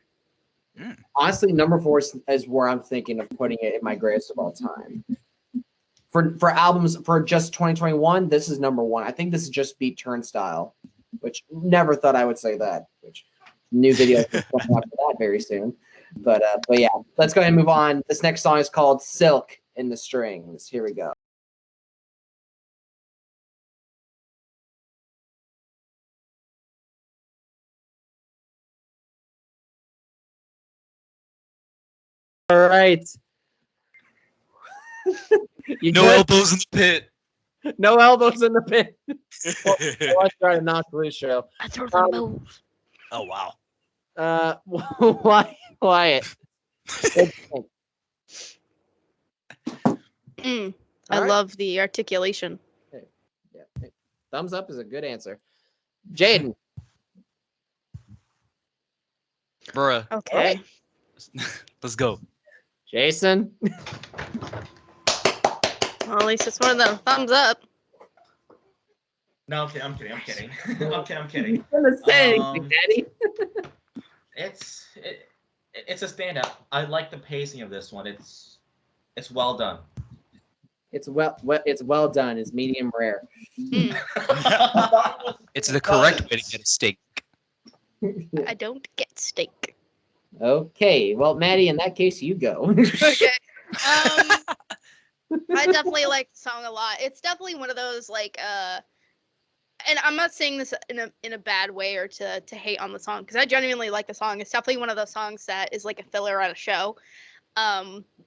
Honestly, number 4 is where I'm thinking of putting it in my greatest of all time. For albums for just 2021, this is number 1. I think this is just beat Turnstile, which never thought I would say that. Which new video coming after that very soon. But yeah, let's go ahead and move on. This next song is called Silk in the strings. Here we go. All right. You No good? elbows in the pit. No elbows in the pit. Let's try to knock loose show. I throw the moves. Oh wow. Wyatt. I love the articulation. Yeah. Thumbs up is a good answer. Jaden. Bruh. Okay. Let's go. Jason. Well, at least it's one of them. Thumbs up. No, I'm kidding. I'm kidding. I'm gonna say anything, Daddy. It's a standout. I like the pacing of this one. It's well done. It's well done. It's medium rare. It's the correct way to get a steak. I don't get steak. Okay. Well, Maddie, in that case, you go. Okay. I definitely like the song a lot. It's definitely one of those and I'm not saying this in a bad way or to hate on the song, because I genuinely like the song. It's definitely one of those songs that is like a filler at a show,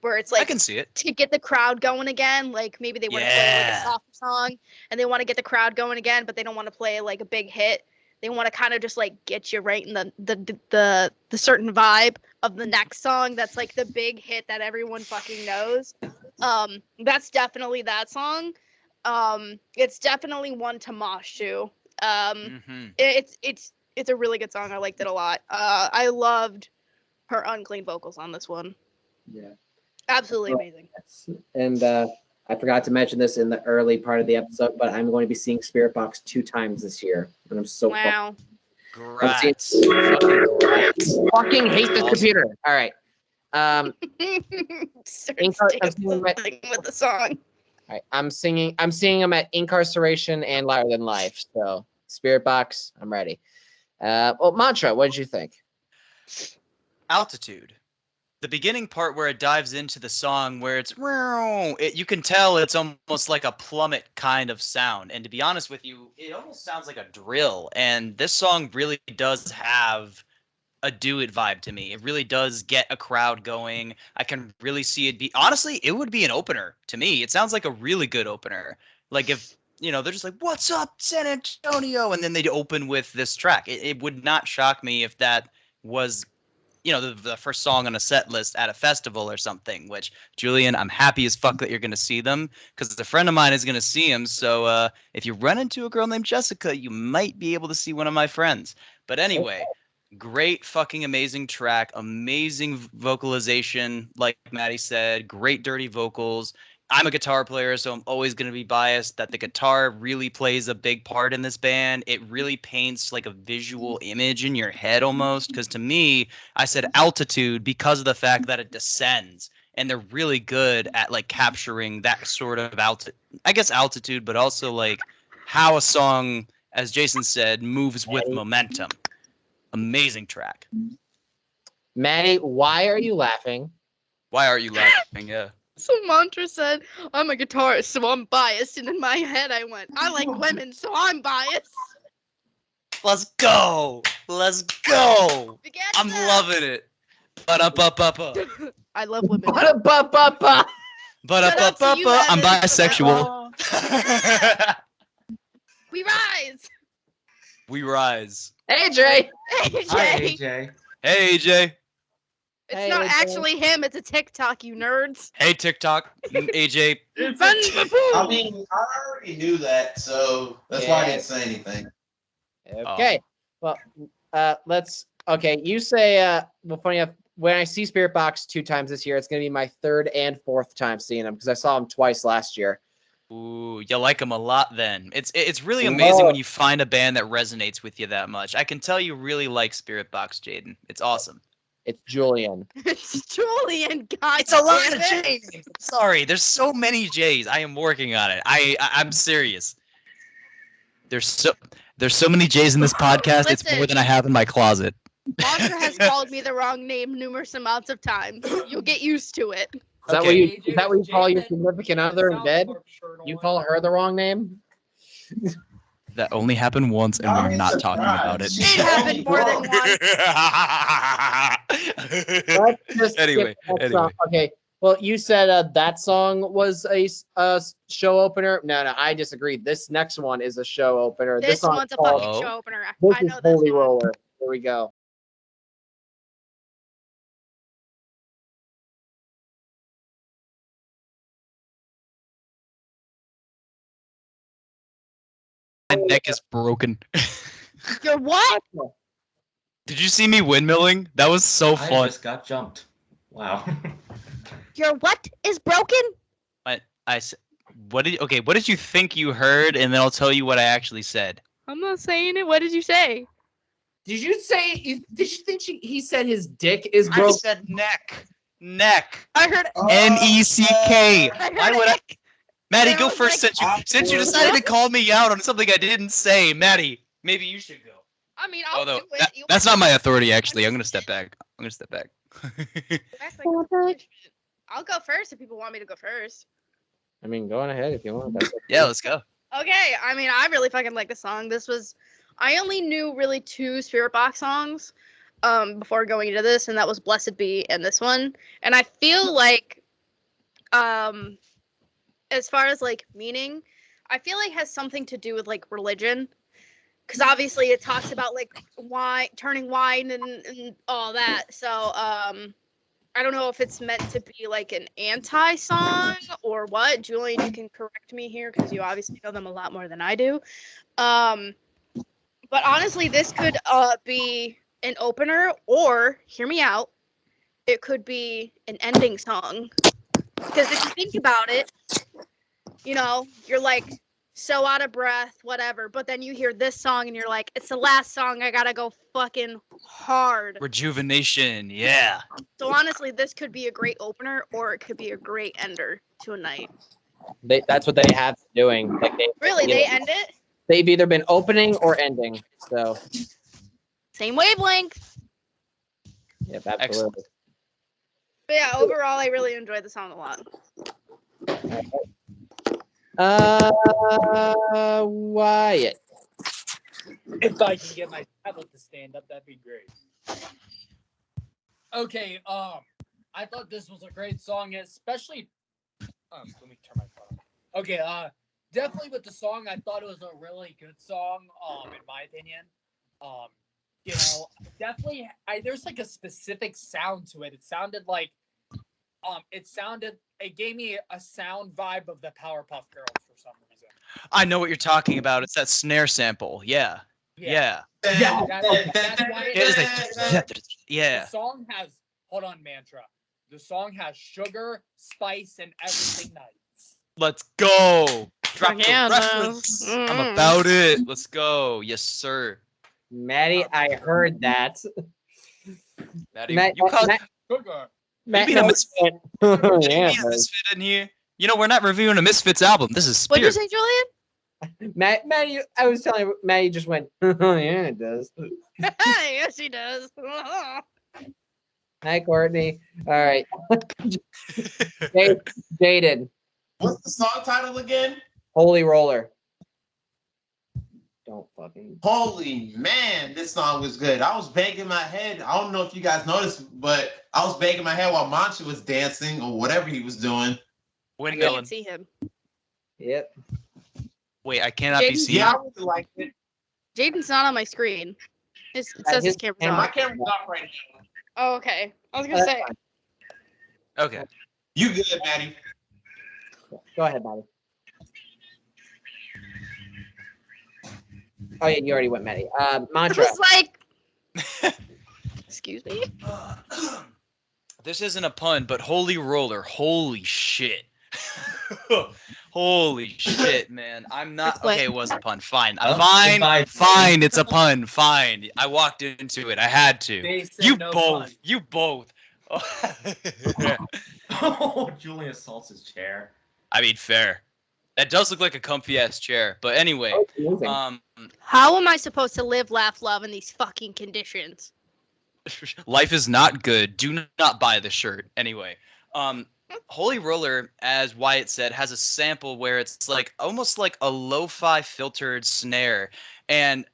where it's like I can see it. to get the crowd going again. Like maybe they want to play like a softer song and they want to get the crowd going again, but they don't want to play like a big hit. They want to kind of just like get you right in the certain vibe of the next song that's like the big hit that everyone fucking knows. That's definitely that song. It's definitely one to mosh to. It's a really good song. I liked it a lot. I loved her unclean vocals on this one. Yeah. Absolutely amazing. And I forgot to mention this in the early part of the episode, but I'm going to be seeing Spiritbox 2 times this year, and I'm so wow. Congrats. Fucking hate this computer. All right. With the song. All right. I'm singing them at Incarceration and Louder Than Life. So Spiritbox, I'm ready. Mantra, what did you think? Altitude. The beginning part where it dives into the song where you can tell it's almost like a plummet kind of sound. And to be honest with you, it almost sounds like a drill. And this song really does have a do it vibe to me. It really does get a crowd going. I can really see it honestly, it would be an opener to me. It sounds like a really good opener. Like if, they're just like, "What's up, San Antonio?" And then they'd open with this track. It would not shock me if that was the first song on a set list at a festival or something, which, Julian, I'm happy as fuck that you're going to see them, because a friend of mine is going to see them. So if you run into a girl named Jessica, you might be able to see one of my friends. But anyway, great fucking amazing track, amazing vocalization, like Madi said, great dirty vocals. I'm a guitar player, so I'm always going to be biased that the guitar really plays a big part in this band. It really paints like a visual image in your head almost, because to me, I said altitude because of the fact that it descends, and they're really good at like capturing that sort of altitude, but also like how a song, as Jason said, moves with momentum. Amazing track. Maddie, why are you laughing? Why are you laughing? Yeah. So Mantra said, "I'm a guitarist, so I'm biased." And in my head, I went, "I like women, so I'm biased." Let's go. I'm loving it. Ba-da-ba-ba-ba. I love women. Ba-da-ba-ba-ba. Ba-da-ba-ba-ba. I'm bisexual. We rise. We rise. Hey, Dre. AJ. Hi, AJ. Hey, AJ. It's not actually him. It's a TikTok, you nerds. Hey, TikTok. AJ. I mean, I already knew that, so that's why I didn't say anything. Okay. Well, okay. You say, funny enough, when I see Spiritbox 2 times this year, it's going to be my 3rd and 4th time seeing them, because I saw them twice last year. Ooh, you like them a lot then. It's really amazing when you find a band that resonates with you that much. I can tell you really like Spiritbox, Jaden. It's awesome. It's Julian. It's Julian, God. It's a lot of J's. Sorry, there's so many J's. I am working on it. I'm serious. There's so many J's in this podcast. It's more than I have in my closet. Monster has called me the wrong name numerous amounts of times. You'll get used to it. that Okay. what you? AJ Is that what you call your Jaden significant other in South bed? Park shirt You on. call her the wrong name? That only happened once, and we're not talking about it. It happened more than once. Let's just Anyway, skip that song. Okay. Well, you said that song was a show opener. No, I disagree. This next one is a show opener. This song one's a called- fucking Oh. show opener. This I know is this Holy one. Roller. Here we go. My neck is broken. You're what? Did you see me windmilling? That was so I fun. just got jumped. Wow. Your what is broken? What did you think you heard? And then I'll tell you what I actually said. I'm not saying it. What did you say? Did you say? Did you think he said his dick is I broken? said neck. Neck. I heard. Neck. I heard Why would I? it. Maddie, There go was, first like, since you decided to call me out on something I didn't say. Maddie, maybe you should go. I mean, I'll Although do it. that's not my authority, actually. I'm gonna step back. Act like a punishment. I'll go first if people want me to go first. I mean, go on ahead if you want. That's Yeah, let's go. Okay, I mean, I really fucking like the song. I only knew really 2 Spiritbox songs before going into this, and that was Blessed Be and this one. And I feel like, as far as like meaning, I feel like it has something to do with like religion. Because obviously it talks about like wine, turning wine and all that. So I don't know if it's meant to be like an anti-song or what. Julian, you can correct me here because you obviously know them a lot more than I do. But honestly, this could be an opener, or hear me out, it could be an ending song. Because if you think about it, you know, you're like so out of breath, whatever. But then you hear this song and you're like, it's the last song. I gotta go fucking hard. Rejuvenation, yeah. So honestly, this could be a great opener, or it could be a great ender to a night. That's what they have been doing. Like Really, they end it? They've either been opening or ending. So Same wavelength. yep, absolutely. But yeah, overall, I really enjoyed the song a lot. Wyatt. If I can get my tablet to stand up, that'd be great. Okay, I thought this was a great song, especially. Let me turn my phone on. Okay, definitely with the song, I thought it was a really good song. In my opinion, you know, definitely, there's like a specific sound to it. It sounded like, it gave me a sound vibe of the Powerpuff Girls for some reason. I know what you're talking about. It's that snare sample. Yeah. Yeah, that's why It is like, yeah. The song has, hold on, mantra. The song has sugar, spice, and everything nice. Let's go. Drop the Yeah, reference. no. I'm about it. Let's go. Yes, sir. Maddie, I heard that. Maddie, Matt, you caught Matt, Sugar. Matt, being a misfit. yeah, Being a misfit in here. You know, we're not reviewing a Misfits album. This is What'd you Spirit. say, Julian? Maddie, I was telling you, Maddie just went, yeah, it does. Yes, he does. Hi, Courtney. All right. Jaden, What's the song title again? Holy Roller. Don't fucking. Holy man, this song was good. I was banging my head. I don't know if you guys noticed, but I was banging my head while Mancha was dancing or whatever he was doing. I Windmilling. can't see him. Yep. Wait, I cannot be Jaden? seen. Yeah, I really liked it. Jaden's not on my screen. It says his camera's My on. camera's off right now. Oh, okay. I was gonna say. Okay. You good, Maddie? Go ahead, Maddie. Oh, yeah, you already went, Maddie. I Mantra. was like, excuse me. This isn't a pun, but holy roller. Holy shit. Holy shit, man. I'm not. Explain. Okay, it was a pun. Fine. Oh, Fine. goodbye. Fine. It's a pun. Fine. I walked into it. I had to. They said You no both. fun. You both. Oh, Julian assaults his chair. I mean, fair. That does look like a comfy ass chair. But anyway, Oh, it's amazing. How am I supposed to live, laugh, love in these fucking conditions? life is not good. Do not buy the shirt. Anyway, Holy Roller, as Wyatt said, has a sample where it's like almost like a lo-fi filtered snare. And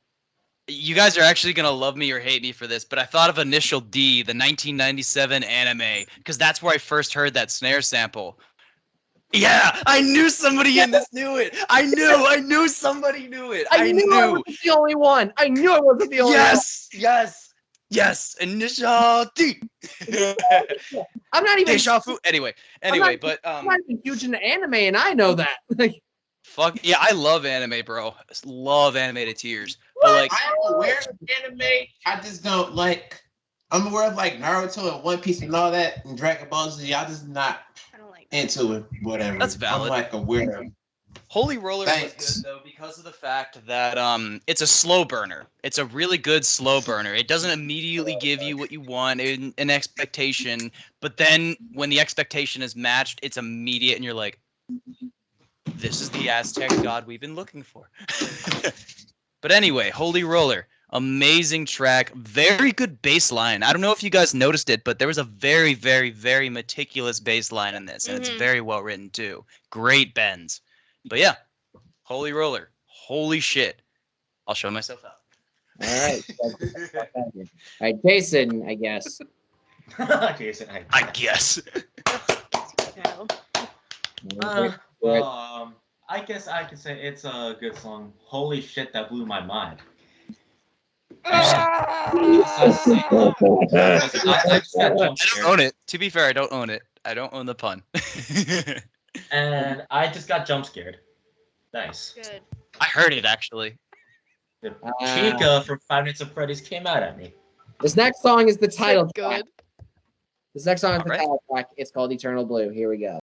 you guys are actually going to love me or hate me for this, but I thought of Initial D, the 1997 anime, because that's where I first heard that snare sample. Yeah, I knew somebody in this knew it. I knew somebody knew it. I knew I wasn't the only one. I knew I wasn't the only one. Yes. Initial D. I'm not even. Deja vu. Anyway, I'm not even huge into anime, and I know that. Like, fuck yeah, I love anime, bro. Love anime to tears. But like, I'm aware of anime. I just don't like. I'm aware of like Naruto and One Piece and all that, and Dragon Ball Z. I just not into it. Whatever. That's valid. I'm like aware of. Holy Roller was good though because of the fact that it's a slow burner. It's a really good slow burner. It doesn't immediately give you what you want, an expectation, but then when the expectation is matched, it's immediate, and you're like, "This is the Aztec god we've been looking for." But anyway, Holy Roller, amazing track, very good bass line. I don't know if you guys noticed it, but there was a very, very, very meticulous bass line in this, and it's very well written too. Great bends. But yeah, Holy Roller, holy shit. I'll show myself out. all right. All right, Jason, I guess. Jason, I guess. I guess I could say it's a good song. Holy shit, that blew my mind. I don't own it. To be fair, I don't own it. I don't own the pun. And I just got jump scared. Nice. Good. I heard it actually. The Chica from Five Nights at Freddy's came out at me. This next song is the title track. Good. This next song is the Alright. title track. It's called Eternal Blue. Here we go.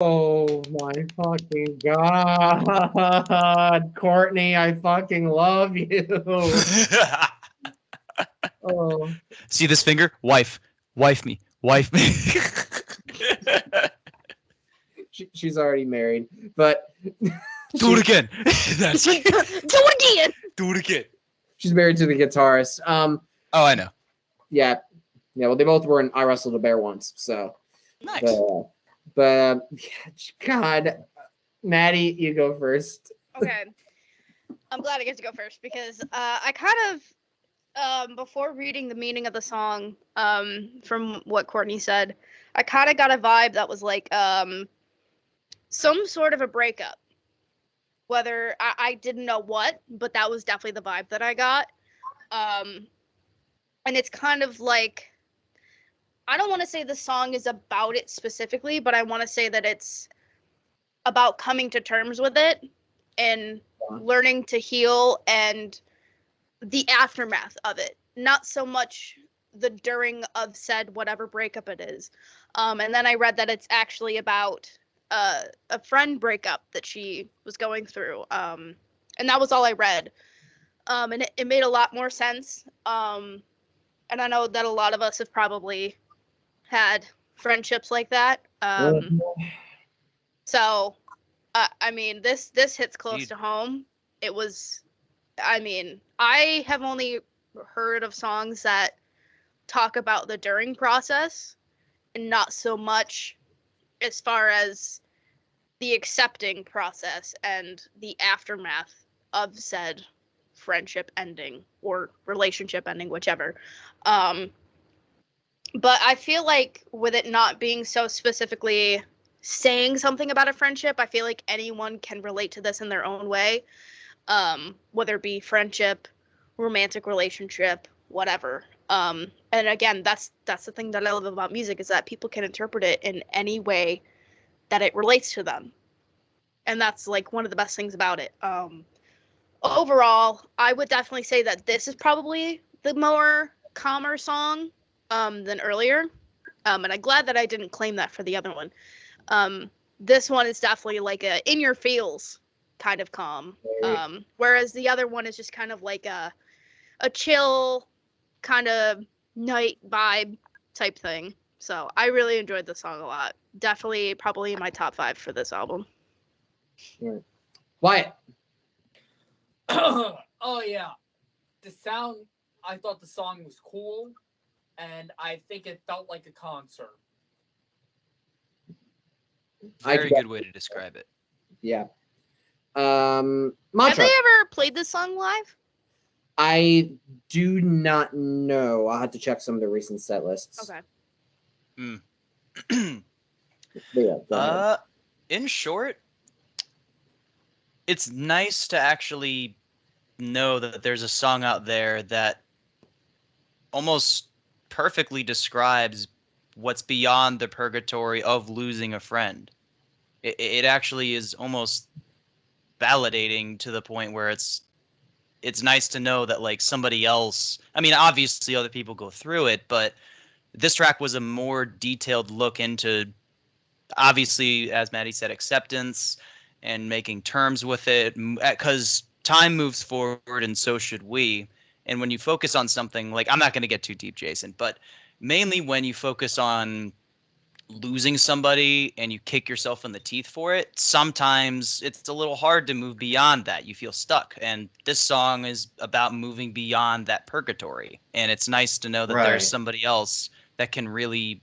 Oh my fucking God, Courtney, I fucking love you. Oh, See this finger? Wife me. she's already married, but Do it again. That's Do it again. Do it again. she's married to the guitarist. Oh, I know. Yeah. Well, they both were in I Wrestled a Bear once, so. Nice. But God, Maddie, you go first. Okay. I'm glad I get to go first because I kind of, before reading the meaning of the song, from what Courtney said, I kind of got a vibe that was like some sort of a breakup. Whether I didn't know what, but that was definitely the vibe that I got. And it's kind of like, I don't want to say the song is about it specifically, but I want to say that it's about coming to terms with it and learning to heal and the aftermath of it. Not so much the during of said whatever breakup it is. And then I read that it's actually about a friend breakup that she was going through. And that was all I read. And it made a lot more sense. And I know that a lot of us have probably had friendships like that. So, I mean, this hits close to home. It was, I mean, I have only heard of songs that talk about the during process and not so much as far as the accepting process and the aftermath of said friendship ending or relationship ending, whichever. But I feel like with it not being so specifically saying something about a friendship, I feel like anyone can relate to this in their own way, whether it be friendship, romantic relationship, whatever. And again, that's the thing that I love about music is that people can interpret it in any way that it relates to them. And that's like one of the best things about it. Overall, I would definitely say that this is probably the more calmer song than earlier. And I'm glad that I didn't claim that for the other one. This one is definitely like a in your feels kind of calm. Whereas the other one is just kind of like a chill kind of night vibe type thing. So I really enjoyed the song a lot. Definitely, probably my top 5 for this album. Right. Wyatt. Oh yeah, the sound. I thought the song was cool, and I think it felt like a concert. Very good way to describe it. Yeah. Have Mantra. they ever played this song live? I do not know. I'll have to check some of the recent set lists. Okay. Yeah, go ahead. In short, it's nice to actually know that there's a song out there that almost perfectly describes what's beyond the purgatory of losing a friend. It actually is almost validating to the point where it's nice to know that like somebody else, I mean, obviously other people go through it, but this track was a more detailed look into, obviously, as Madi said, acceptance and making terms with it, because time moves forward and so should we. And when you focus on something like, I'm not going to get too deep, Jason, but mainly when you focus on losing somebody and you kick yourself in the teeth for it, sometimes it's a little hard to move beyond that. You feel stuck. And this song is about moving beyond that purgatory. And it's nice to know that there's somebody else that can really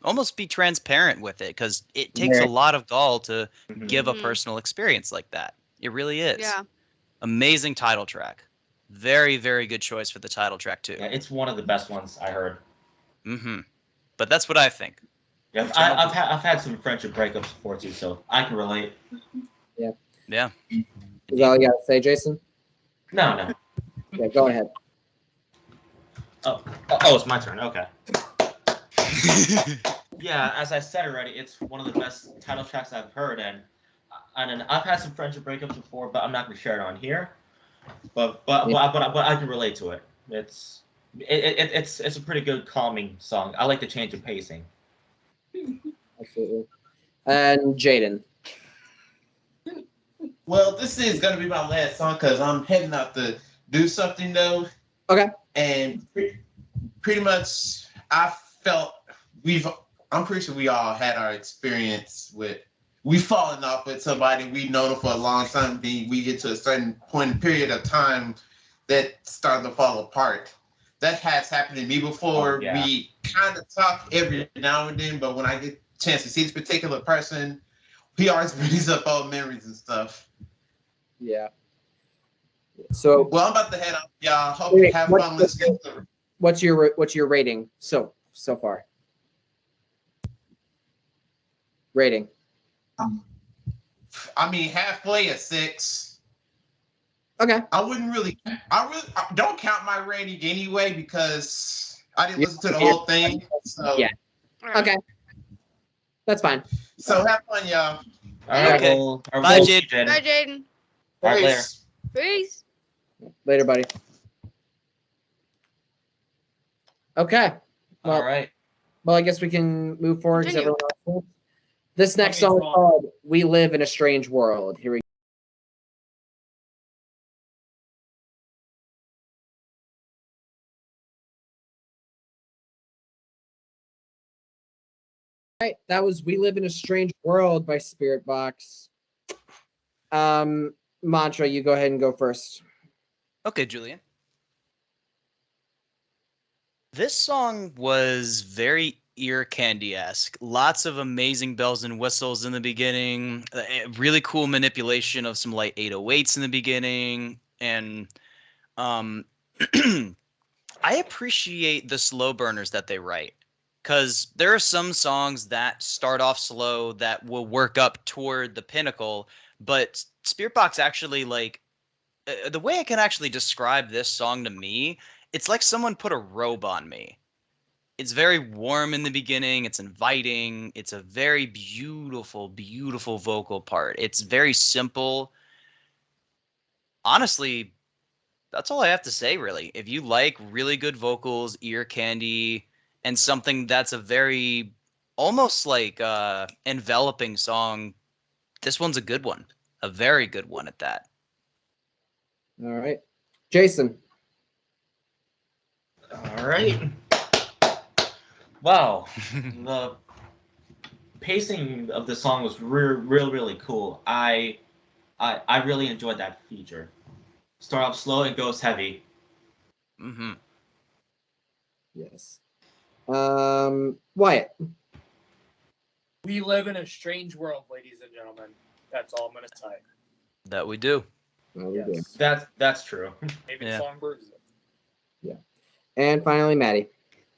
almost be transparent with it, because it takes a lot of gall to give a personal experience like that. It really is. Yeah. Amazing title track. Very, very good choice for the title track too. Yeah, it's one of the best ones I heard. But that's what I think. Yeah, I've had some friendship breakups before too, so I can relate. Yeah. Yeah. Is that all you got to say, Jason? No. Yeah, go ahead. Oh, it's my turn. Okay. Yeah, as I said already, it's one of the best title tracks I've heard, and I've had some friendship breakups before, but I'm not gonna share it on here. But I can relate to it. It's a pretty good calming song. I like the change of pacing. Absolutely. And Jaden. Well, this is gonna be my last song because I'm heading out to do something though. Okay. And pretty much, I felt I'm pretty sure we all had our experience with we've fallen off with somebody we've known them for a long time. Then we get to a certain point, period of time that started to fall apart. That has happened to me before. We kind of talk every now and then, but when I get a chance to see this particular person, he always brings up old memories and stuff. Yeah. So well, I'm about to head out, y'all. Hope you have fun listening. What's your rating so far? Rating. I mean, halfway a 6. Okay. I don't count my rating anyway because I didn't listen to the whole thing. So yeah. Okay. That's fine. So have fun, y'all. All right. Okay. Bye, Jaden. Bye, Jaden. All right, later. Peace. Later, buddy. Okay. Well, all right. Well, I guess we can move forward. Continue. This next song is called "We Live in a Strange World." Here we go. All right, that was "We Live in a Strange World" by Spiritbox. Mantra, you go ahead and go first. Okay, Julian. This song was very ear candy-esque. Lots of amazing bells and whistles in the beginning. Really cool manipulation of some light 808s in the beginning. And I appreciate the slow burners that they write. Because there are some songs that start off slow that will work up toward the pinnacle. But Spiritbox actually, like, the way I can actually describe this song to me, it's like someone put a robe on me. It's very warm in the beginning. It's inviting. It's a very beautiful, beautiful vocal part. It's very simple. Honestly, that's all I have to say, really. If you like really good vocals, ear candy, and something that's a very almost like enveloping song, this one's a good one. A very good one at that. All right. Jason. All right. Wow, the pacing of the song was really cool. I really enjoyed that feature. Start off slow and goes heavy. Mm-hmm. Yes. Wyatt. We live in a strange world, ladies and gentlemen. That's all I'm gonna say. That we do. Oh, we do. That's true. Maybe Yeah. the song proves it. Yeah. And finally, Madi.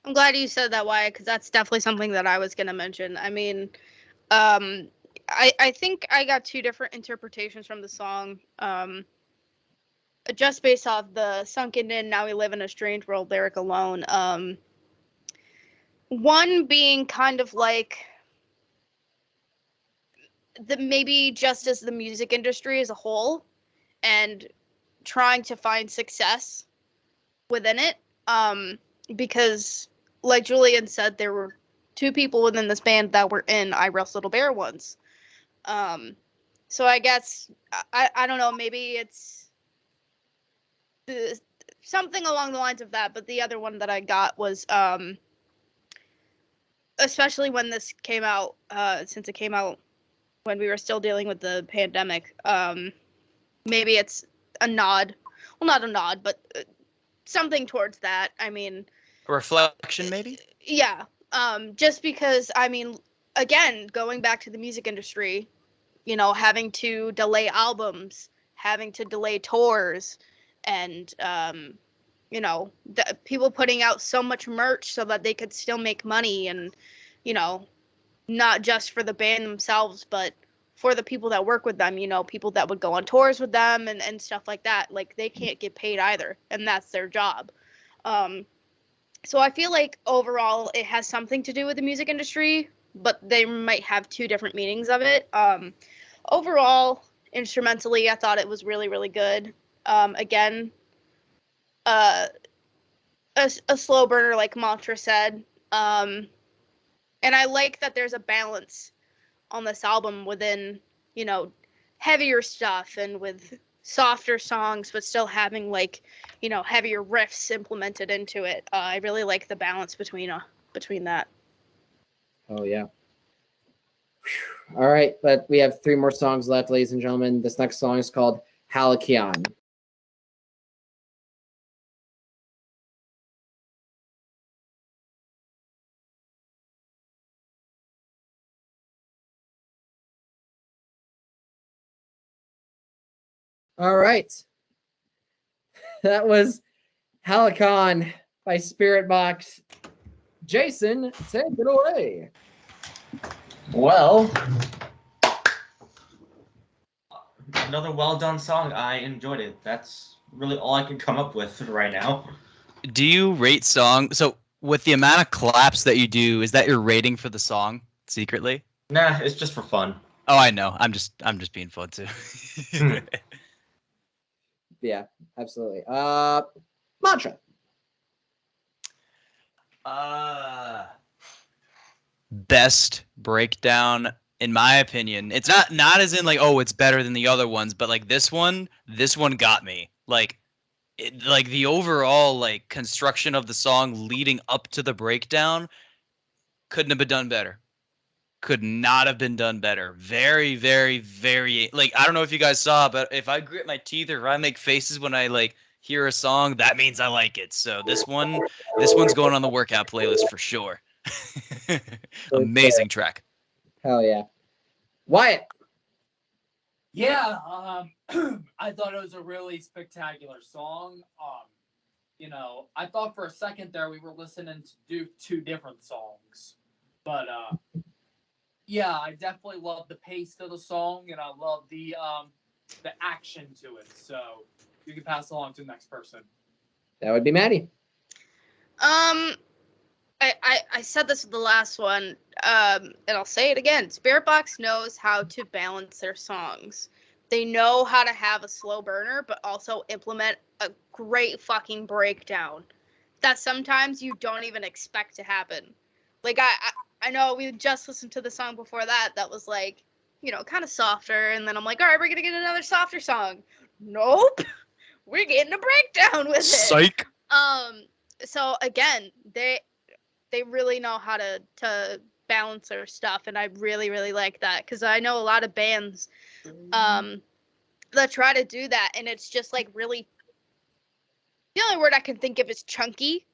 I'm glad you said that, Wyatt, because that's definitely something that I was gonna mention. I mean, I think I got two different interpretations from the song. Just based off the sunken in, now we live in a strange world lyric alone. One being kind of like maybe just as the music industry as a whole, and trying to find success within it. Because like Julian said, there were two people within this band that were in I Rust Little Bear once. So I guess I don't know, maybe it's something along the lines of that. But the other one that I got was especially when this came out, since it came out when we were still dealing with the pandemic, maybe it's a nod. Well, not a nod, but something towards that. I mean, A reflection, maybe? yeah. Just because, I mean, again, going back to the music industry, you know, having to delay albums, having to delay tours, and, you know, people putting out so much merch so that they could still make money, and, you know, not just for the band themselves, but for the people that work with them, you know, people that would go on tours with them and stuff like that. Like, they can't get paid either, and that's their job. So I feel like overall it has something to do with the music industry, but they might have two different meanings of it. Overall, instrumentally, I thought it was really good. Again, a slow burner, like Mantra said. And I like that there's a balance on this album within, you know, heavier stuff and with softer songs, but still having, like, you know, heavier riffs implemented into it. I really like the balance between that. Oh, yeah. All right, but we have 3 more songs left, ladies and gentlemen. This next song is called Halikion. All right. That was Halicon by Spiritbox. Jason, take it away. Well, another well done song. I enjoyed it. That's really all I can come up with right now. Do you rate songs? So with the amount of claps that you do, is that your rating for the song secretly? Nah, it's just for fun. Oh, I know. I'm just being fun too. Yeah, absolutely. Mantra. Best breakdown in my opinion. It's not as in like, oh, it's better than the other ones, but like this one got me. Like like the overall like construction of the song leading up to the breakdown couldn't have been done better. Could not have been done better. Very, very, very, like, I don't know if you guys saw, but if I grit my teeth or if I make faces when I like hear a song, that means I like it. So this one's going on the workout playlist for sure. Amazing track. Hell yeah. Wyatt. Yeah, I thought it was a really spectacular song. You know, I thought for a second there we were listening to two different songs, but yeah, I definitely love the pace of the song, and I love the action to it. So you can pass along to the next person. That would be Madi. I said this with the last one, and I'll say it again. Spiritbox knows how to balance their songs. They know how to have a slow burner, but also implement a great fucking breakdown that sometimes you don't even expect to happen. Like, I know we just listened to the song before that was like, you know, kind of softer, and then I'm like, all right, we're gonna get another softer song. Nope, we're getting a breakdown with it. Psych. So again, they they really know how to balance their stuff, and I really, really like that, because I know a lot of bands that try to do that, and it's just like really, the only word I can think of is chunky.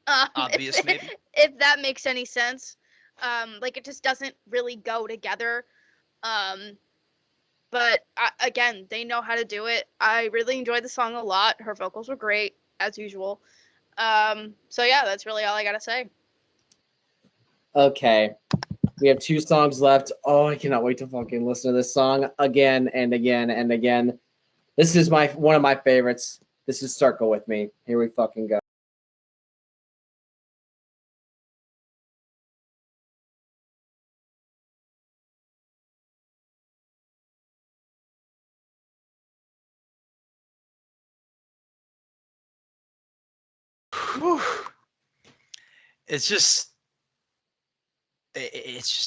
Obvious, maybe. If that makes any sense. Like it just doesn't really go together. But again, they know how to do it. I really enjoyed the song a lot. Her vocals were great, as usual. So yeah, that's really all I gotta say. Okay. We have 2 songs left. Oh, I cannot wait to fucking listen to this song again and again and again. This is one of my favorites. This is Circle With Me. Here we fucking go. Whew. It's just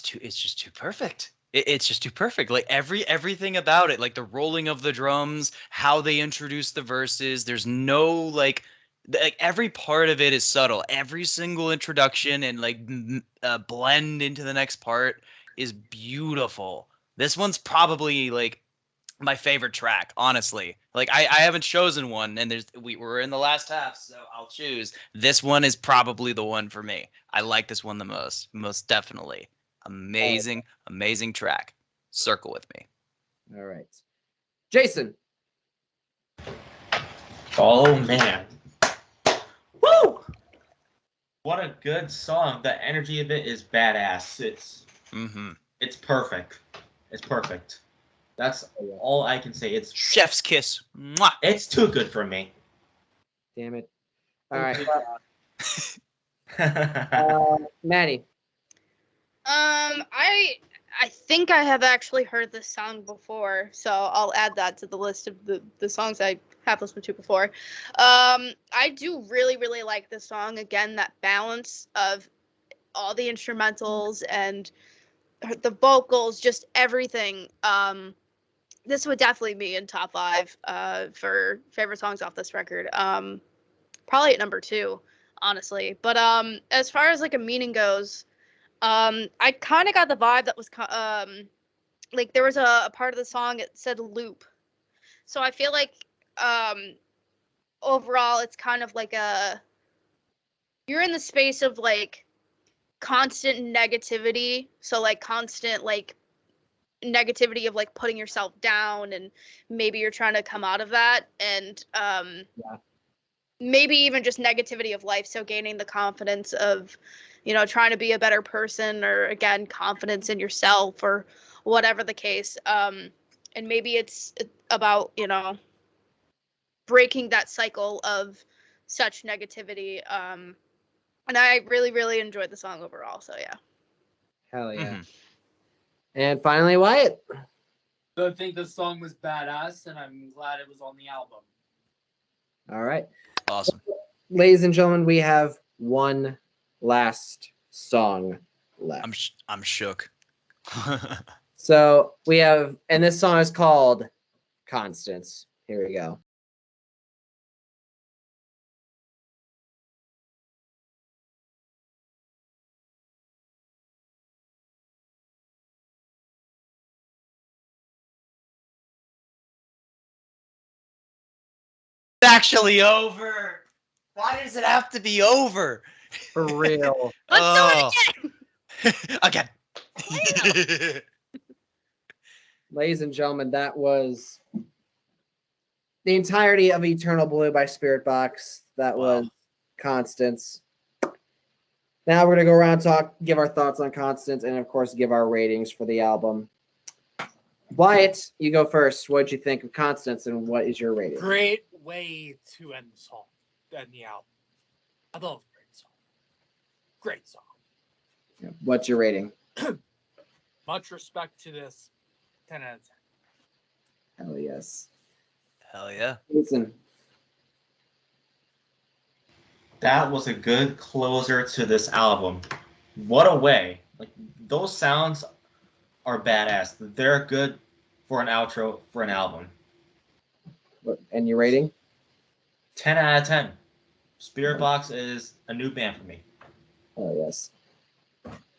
too perfect. It's just too perfect. Like everything about it, like the rolling of the drums, how they introduce the verses. There's no like every part of it is subtle. Every single introduction and like blend into the next part is beautiful. This one's probably like my favorite track, honestly. Like I haven't chosen one, and we're in the last half, so I'll choose. This one is probably the one for me. I like this one the most definitely. Amazing track. Circle With Me. All right. Jason. Oh man. Woo! What a good song. The energy of it is badass. It's perfect. It's perfect. That's all I can say. It's chef's kiss. Mwah! It's too good for me. Damn it. All right. Madi. I think I have actually heard this song before, so I'll add that to the list of the songs I have listened to before. I do really, really like this song. Again, that balance of all the instrumentals and the vocals, just everything. This would definitely be in top 5 for favorite songs off this record. Probably at number 2, honestly. But as far as like a meaning goes, I kind of got the vibe that was like there was a part of the song it said loop. So I feel like overall it's kind of like you're in the space of like constant negativity. So like constant like negativity of like putting yourself down, and maybe you're trying to come out of that, and maybe even just negativity of life, so gaining the confidence of trying to be a better person, or again confidence in yourself, or whatever the case, and maybe it's about breaking that cycle of such negativity, and I really, really enjoyed the song overall, so yeah. Hell yeah. And finally, Wyatt. I think the song was badass, and I'm glad it was on the album. All right. Awesome. Ladies and gentlemen, we have one last song left. I'm shook. So we have, and this song is called Constance. Here we go. It's actually over. Why does it have to be over? For real. Let's do it again. Again. Ladies and gentlemen, that was the entirety of Eternal Blue by Spiritbox. That was Constance. Now we're going to go around and give our thoughts on Constance, and of course give our ratings for the album. Wyatt, you go first. What did you think of Constance, and what is your rating? Great way to end the song, end the album. I thought it was a great song. Great song. What's your rating? Much respect to this. 10 out of 10. Hell yes. Hell yeah. Listen. That was a good closer to this album. What a way. Like, those sounds are badass. They're good for an outro for an album. And your rating? 10 out of 10. Spiritbox is a new band for me. Oh yes.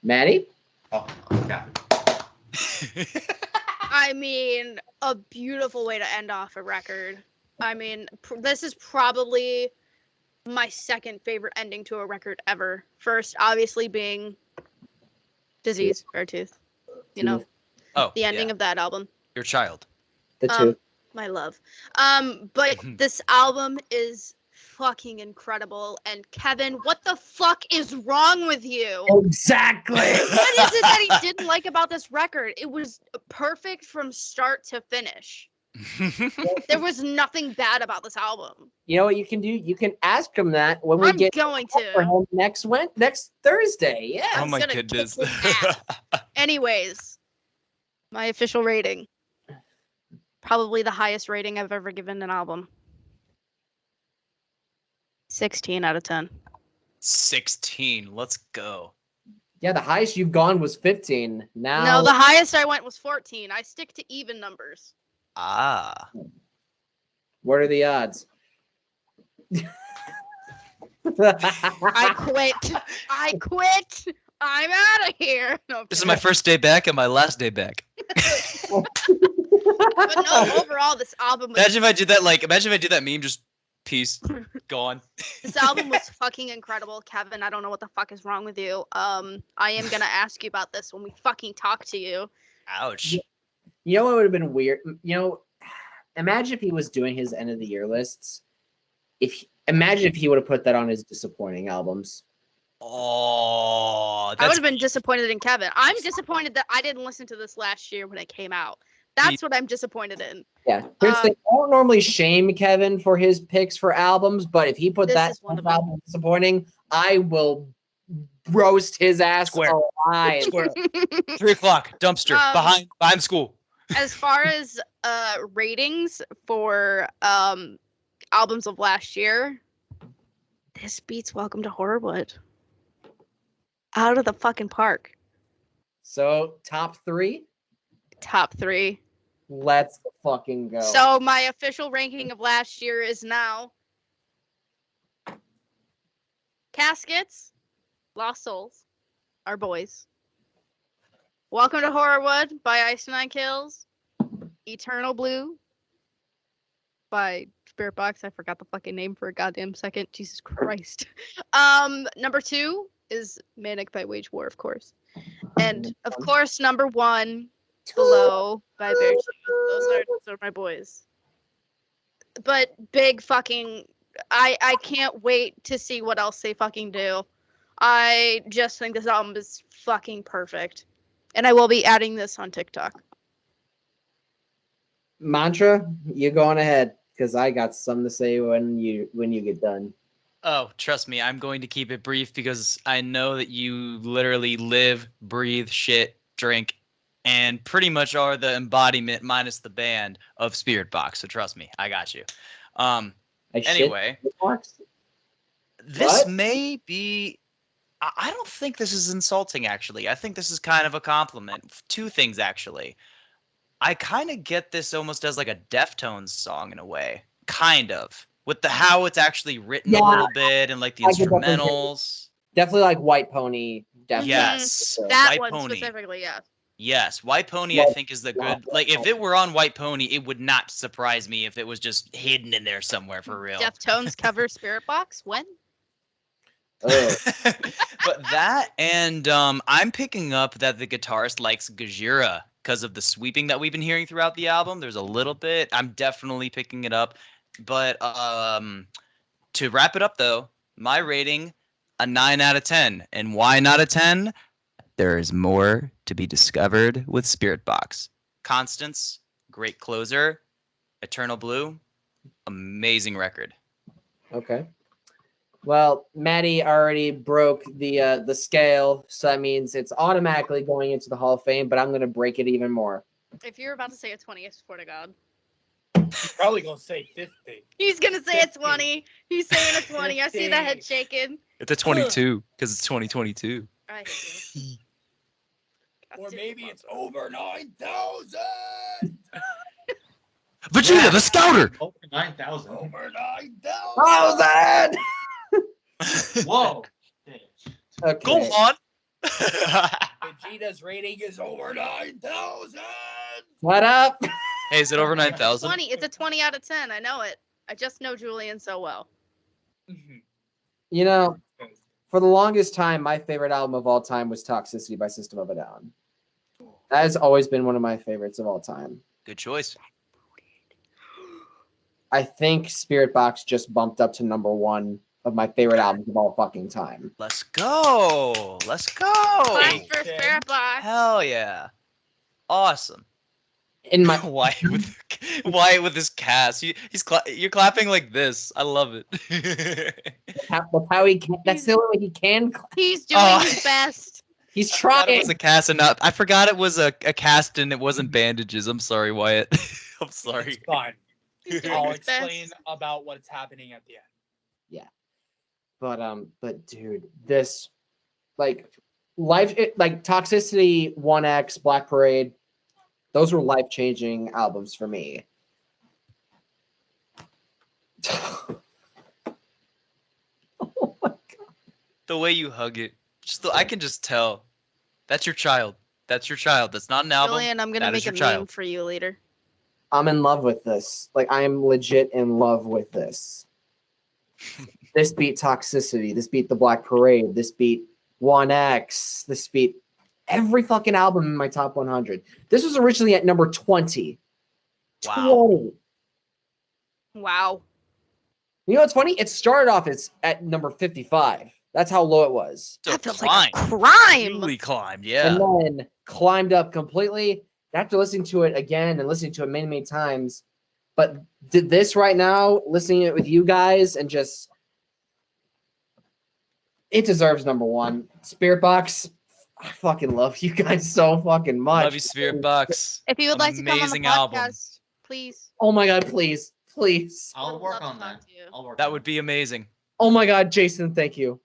Maddie? Oh, yeah. I mean, a beautiful way to end off a record. I mean, this is probably my second favorite ending to a record ever. First, obviously, being Disease, Beartooth. You know, the ending of that album. Your child. The two. My love. But this album is fucking incredible. And Kevin, what the fuck is wrong with you? Exactly. What is it that he didn't like about this record? It was perfect from start to finish. There was nothing bad about this album. You know what you can do? You can ask him that when we I'm get going for to. him next Thursday. Yeah. Oh my gonna goodness. kick his ass. Anyways, my official rating. Probably the highest rating I've ever given an album. 16 out of 10. 16. Let's go. Yeah, the highest you've gone was 15. Now No, the highest I went was 14. I stick to even numbers. Ah. what are the odds? I quit. I quit. I'm out of here. No, This is my first day back and my last day back. But no, overall, this album was, Imagine if I did that. Imagine if I did that meme. Just peace, gone. this album was fucking incredible. Kevin, I don't know what the fuck is wrong with you. I am gonna ask you about this when we fucking talk to you. Ouch. You know what would have been weird? You know, imagine if he was doing his end of the year lists. Imagine if he would have put that on his disappointing albums. Oh, I would have been disappointed in Kevin. I'm disappointed that I didn't listen to this last year when it came out. That's what I'm disappointed in. Yeah. Here's the thing. I don't normally shame Kevin for his picks for albums, but if he put This that is one of them. album disappointing, I will roast his ass Square. alive. 3 o'clock. Dumpster behind school. As far as ratings for albums of last year, this beats Welcome to Horrorwood. Out of the fucking park. So, top 3? Top 3. Let's fucking go. So my official ranking of last year is now Caskets, Lost Souls, Our Boys, Welcome to Horrorwood by Ice Nine Kills, Eternal Blue by Spiritbox. I forgot the fucking name for a goddamn second. Jesus Christ. Number 2 is Manic by Wage War, of course. And of course, number 1, Below by Beartooth. Those are my boys. But big fucking, I can't wait to see what else they fucking do. I just think this album is fucking perfect. And I will be adding this on TikTok. Mantra, you go on ahead, because I got something to say when you get done. Oh, trust me, I'm going to keep it brief because I know that you literally live, breathe, shit, drink, and pretty much are the embodiment minus the band of Spiritbox. So trust me, I got you. Anyway, this may be. I don't think this is insulting. Actually, I think this is kind of a compliment. 2 things actually. I kind of get this almost as like a Deftones song in a way, kind of, with the how it's actually written a little bit and like the instrumentals. Definitely like White Pony. Definitely. Yes, That White one Pony. specifically, yeah. Yes, White Pony I think is the good. Like if it were on White Pony, it would not surprise me if it was just hidden in there somewhere for real. Deftones cover Spiritbox? When? Oh. But that and I'm picking up that the guitarist likes Gajira because of the sweeping that we've been hearing throughout the album. There's a little bit. I'm definitely picking it up. But to wrap it up though, my rating a 9 out of 10. And why not a 10? There is more to be discovered with Spiritbox. Constance, great closer. Eternal Blue, amazing record. Okay. Well, Maddie already broke the scale, so that means it's automatically going into the Hall of Fame, but I'm going to break it even more. If you're about to say a 20, I swear to God. He's probably gonna say 50. He's going to say a 20. He's saying a 20. I see the head shaking. It's a 22 because it's 2022. I hate you. Or maybe it's over 9,000. Vegeta, the Scouter! Over 9,000. Over 9,000. Whoa. Okay. Go on. Vegeta's rating is over 9,000. What up? Hey, is it over 9,000? 20. It's a 20 out of 10. I know it. I just know Julian so well. You know, for the longest time, my favorite album of all time was Toxicity by System of a Down. That has always been one of my favorites of all time. Good choice. I think Spiritbox just bumped up to number 1 of my favorite albums of all fucking time. Let's go. Let's go. Class for Spiritbox. Hell yeah. Awesome. In my Wyatt with his cast. You're clapping like this. I love it. that's how he can, that's the only way he can. He's doing his best. He's I forgot it trying. was a cast and not. I forgot it was a cast and it wasn't bandages. I'm sorry, Wyatt. I'm sorry. It's fine. He's doing I'll his best. explain about what's happening at the end. But dude, this like Toxicity, 1X, Black Parade, those were life-changing albums for me. Oh my god. The way you hug it. I can just tell. That's your child. That's your child. That's not an album. Julian, I'm gonna That is make a your meme child. for you later. I'm in love with this. Like I am legit in love with this. This beat Toxicity. This beat the Black Parade. This beat 1X. This beat every fucking album in my top 100. This was originally at number 20. Wow. 20. Wow. You know what's funny? It started off at number 55. That's how low it was. So That feels climbed. like a crime. Really climbed, yeah. And then climbed up completely. After listening to it again and listening to it many, many times. But did this right now, listening to it with you guys and just... It deserves number 1. Spiritbox, I fucking love you guys so fucking much. Love you, Spiritbox. If you would An like to come on the amazing podcast, album. please. Oh my god, please. Please. I'll Would work love to on talk that. to you. I'll work. That on would be amazing. Oh my god, Jason, thank you.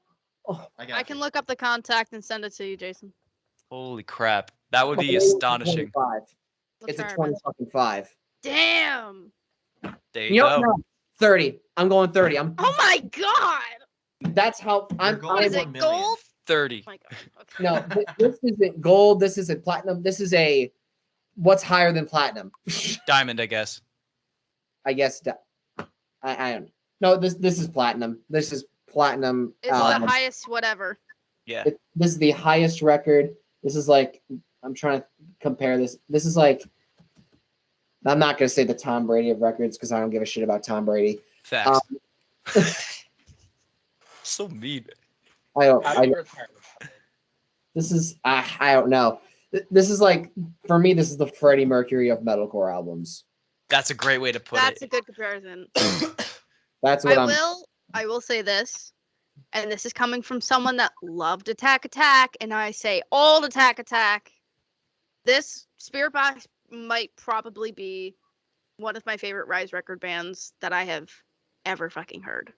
Oh, it. I can look up the contact and send it to you, Jason. Holy crap. That would be okay, it's astonishing. 25. Let's It's a try our 20 best. fucking 5. Damn. There You you know, go. no, 30. I'm going 30. Oh my god. That's how I'm. going What is for it? 1 million. Gold? 30. Oh my god. Okay. No, this isn't gold. This isn't platinum. This is a what's higher than platinum. Diamond, I guess. I guess. I don't know. No, this is platinum. This is platinum. It's the highest whatever. Yeah. This is the highest record. This is like I'm trying to compare this. This is like I'm not gonna say the Tom Brady of records because I don't give a shit about Tom Brady. Facts. So mean. I don't. Happy retirement. This is I don't know. This is like for me. This is the Freddie Mercury of metalcore albums. That's a great way to put That's it. a good comparison. That's what I will say this, and this is coming from someone that loved Attack Attack, and I say old Attack Attack. This Spiritbox might probably be one of my favorite Rise record bands that I have ever fucking heard.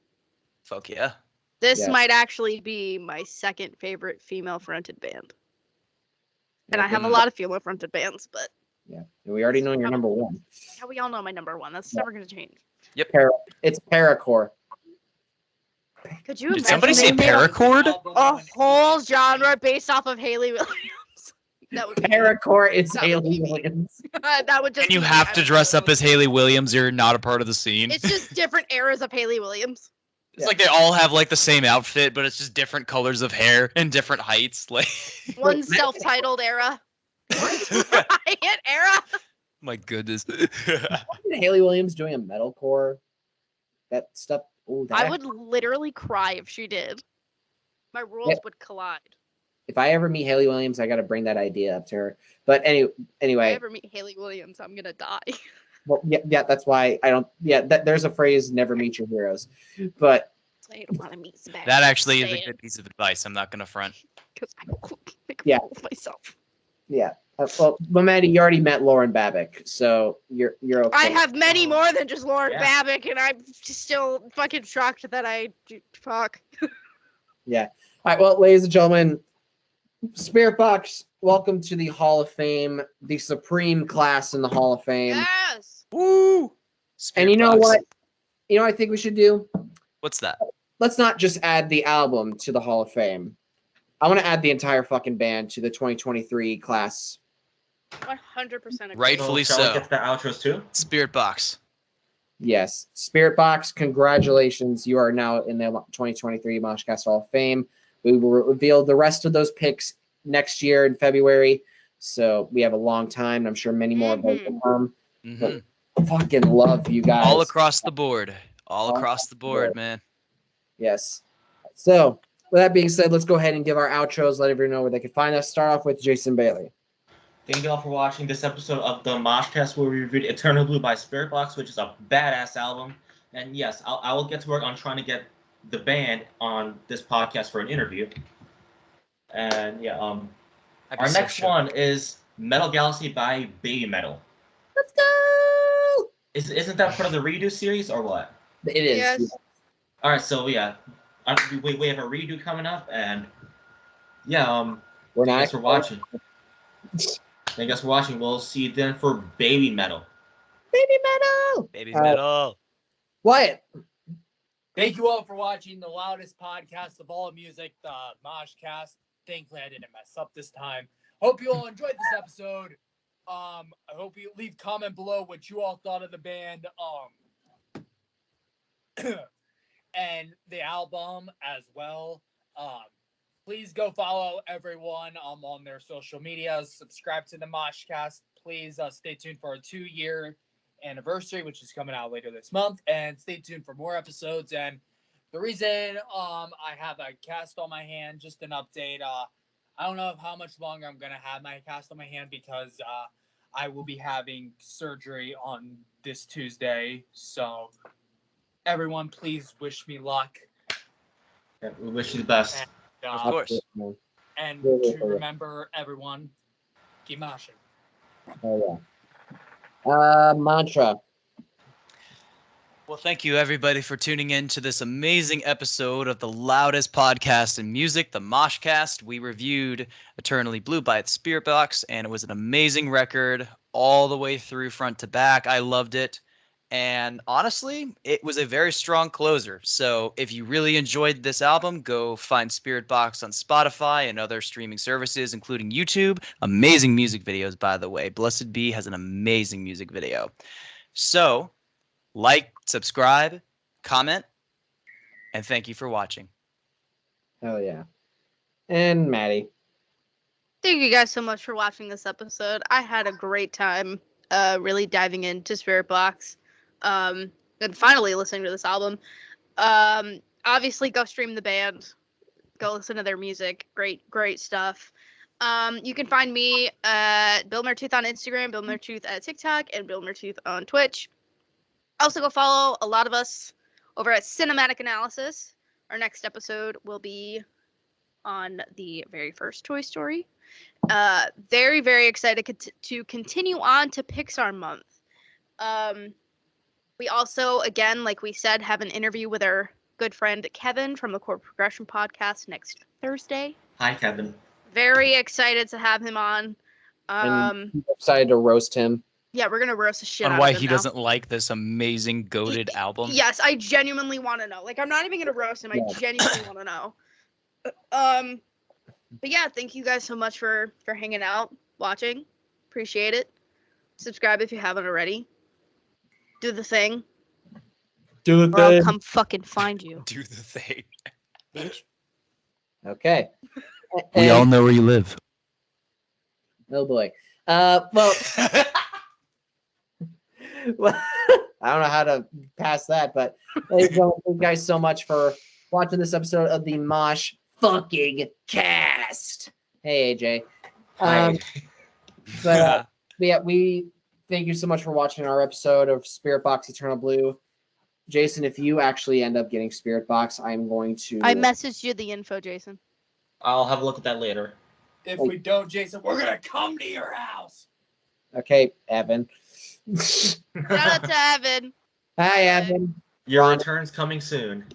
Fuck yeah. This Yeah. might actually be my second favorite female fronted band. And I have a Mm. lot of female fronted bands, but Yeah, we already know you're number 1. yeah, we all know my number one. That's never gonna change. It's paracore. Could you Did imagine somebody say they made a- paracord? a whole genre based off of Haley Williams? That would be Paracore is That would Haley be me. Williams. that would just And you be- have I to would dress go- up as Haley Williams. You're not a part of the scene. It's just different eras of Haley Williams. It's like they all have like the same outfit, but it's just different colors of hair and different heights. Like, One self-titled era. Riot era. my goodness. Haley Williams doing a metalcore. That stuff. Ooh, that I would literally cry if she did. My worlds Yeah. would collide. If I ever meet Haley Williams, I got to bring that idea up to her. But If I anyway, ever meet Haley Williams, I'm gonna die. well, yeah, that's why I don't. Yeah, there's a phrase: "Never meet your heroes." But I don't want to meet Sebastian. That actually is a good piece of advice. I'm not gonna front. Because I will make a Yeah. fool of myself. yeah, well, Madi, you already met Lauren Babick, so you're okay. I have many more than just Lauren Yeah. Babick, and I'm still fucking shocked that I fuck. Yeah. All right. Well, ladies and gentlemen, Spiritbox, welcome to the Hall of Fame, the supreme class in the Hall of Fame. Yes. Woo! And you know Spiritbox. what? You know what I think we should do? What's that? Let's not just add the album to the Hall of Fame. I want to add the entire fucking band to the 2023 class. 100% agree. Rightfully Shall we so. get to the outros too? Spiritbox. Yes. Spiritbox, congratulations. You are now in the 2023 MoshCast Hall of Fame. We will reveal the rest of those picks next year in February. So we have a long time. I'm sure many more of those will come. Mhm. Fucking love you guys. All across the board. All across the board, man. Yes. So with that being said, let's go ahead and give our outros. Let everyone know where they can find us. Start off with Jason Bailey. Thank you all for watching this episode of the MoshCast, where we reviewed Eternal Blue by Spiritbox, which is a badass album. And yes, I will get to work on trying to get the band on this podcast for an interview. And yeah, our next one is Metal Galaxy by Baby Metal. Let's go. Isn't that part of the redo series or what? It is. Yes. All right, so yeah, we have a redo coming up, and yeah, We're not. thanks for watching. Thank you for watching. We'll see you then for Baby Metal. Baby Metal. Baby metal. Wyatt. Thank you all for watching the loudest podcast of all music, the MoshCast. Thankfully, I didn't mess up this time. Hope you all enjoyed this episode. I hope you leave comment below what you all thought of the band, and the album as well. Please go follow everyone on their social medias. Subscribe to the MoshCast. Please stay tuned for our 2-year anniversary, which is coming out later this month. And stay tuned for more episodes. And the reason I have a cast on my hand, just an update. I don't know how much longer I'm going to have my cast on my hand because I will be having surgery on this Tuesday. So everyone, please wish me luck. Yeah, we wish you the best. And, Of course. And to remember, everyone, keep moshing. Oh yeah. Mantra. Well, thank you everybody for tuning in to this amazing episode of the loudest podcast in music, the MoshCast. We reviewed Eternally Blue by Spiritbox, and it was an amazing record all the way through front to back. I loved it. And honestly, it was a very strong closer. So if you really enjoyed this album, go find Spiritbox on Spotify and other streaming services, including YouTube. Amazing music videos, by the way. Blessed Be has an amazing music video. So like, subscribe, comment, and thank you for watching. Hell yeah. And Maddie. Thank you guys so much for watching this episode. I had a great time really diving into Spiritbox. And finally listening to this album. Obviously, go stream the band. Go listen to their music. Great stuff. You can find me at Bill Mertooth on Instagram, Bill Mertooth at TikTok, and Bill Mertooth on Twitch. Also, go follow a lot of us over at Cinematic Analysis. Our next episode will be on the very first Toy Story. Very, very excited to continue on to Pixar month. We also, again, like we said, have an interview with our good friend Kevin from the Chord Progression Podcast next Thursday. Hi, Kevin. Very excited to have him on. And excited to roast him. Yeah, we're gonna roast the shit On out why of him he now. doesn't like this amazing goated album. Yes, I genuinely want to know. Like, I'm not even gonna roast him. I genuinely want to know. But yeah, thank you guys so much for hanging out, watching. Appreciate it. Subscribe if you haven't already. Do the thing. Do Or I'll come fucking find you. Do the thing. Bitch. Okay. We all know where you live. Oh boy. Well, well, I don't know how to pass that, but ladies and gentlemen, thank you guys so much for watching this episode of the Mosh fucking cast. Hey AJ. But yeah, we thank you so much for watching our episode of Spiritbox Eternal Blue. Jason, if you actually end up getting Spiritbox, I'm going to. I messaged you the info, Jason. I'll have a look at that later. If we don't, Jason, we're gonna come to your house. Okay, Evan. Shout out to Evan. Hi, Evan. Your return's coming soon.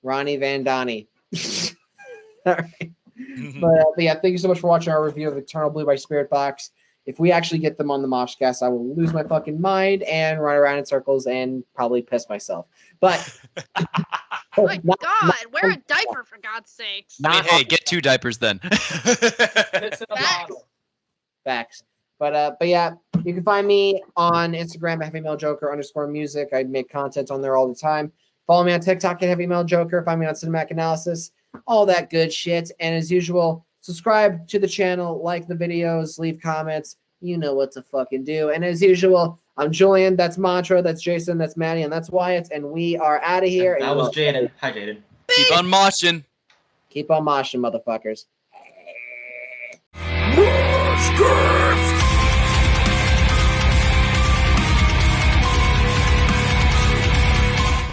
Ronnie Van Donny. All right. But yeah, thank you so much for watching our review of Eternal Blue by Spiritbox. If we actually get them on the MoshCast, I will lose my fucking mind and run around in circles and probably piss myself. But My God, wear a diaper for God's sakes. I mean, hey, get 2 diapers then. It's in a bottle. Facts. But yeah, you can find me on Instagram at HeavyMailJoker_music. I make content on there all the time. Follow me on TikTok at HeavyMailJoker. Find me on Cinematic Analysis. All that good shit. And as usual, subscribe to the channel, like the videos, leave comments. You know what to fucking do. And as usual, I'm Julian. That's Mantra. That's Jason. That's Madi. And that's Wyatt. And we are out of here. That was Jaden. Hi, Jaden. Keep on moshing. Keep on moshing, motherfuckers. MoshCast!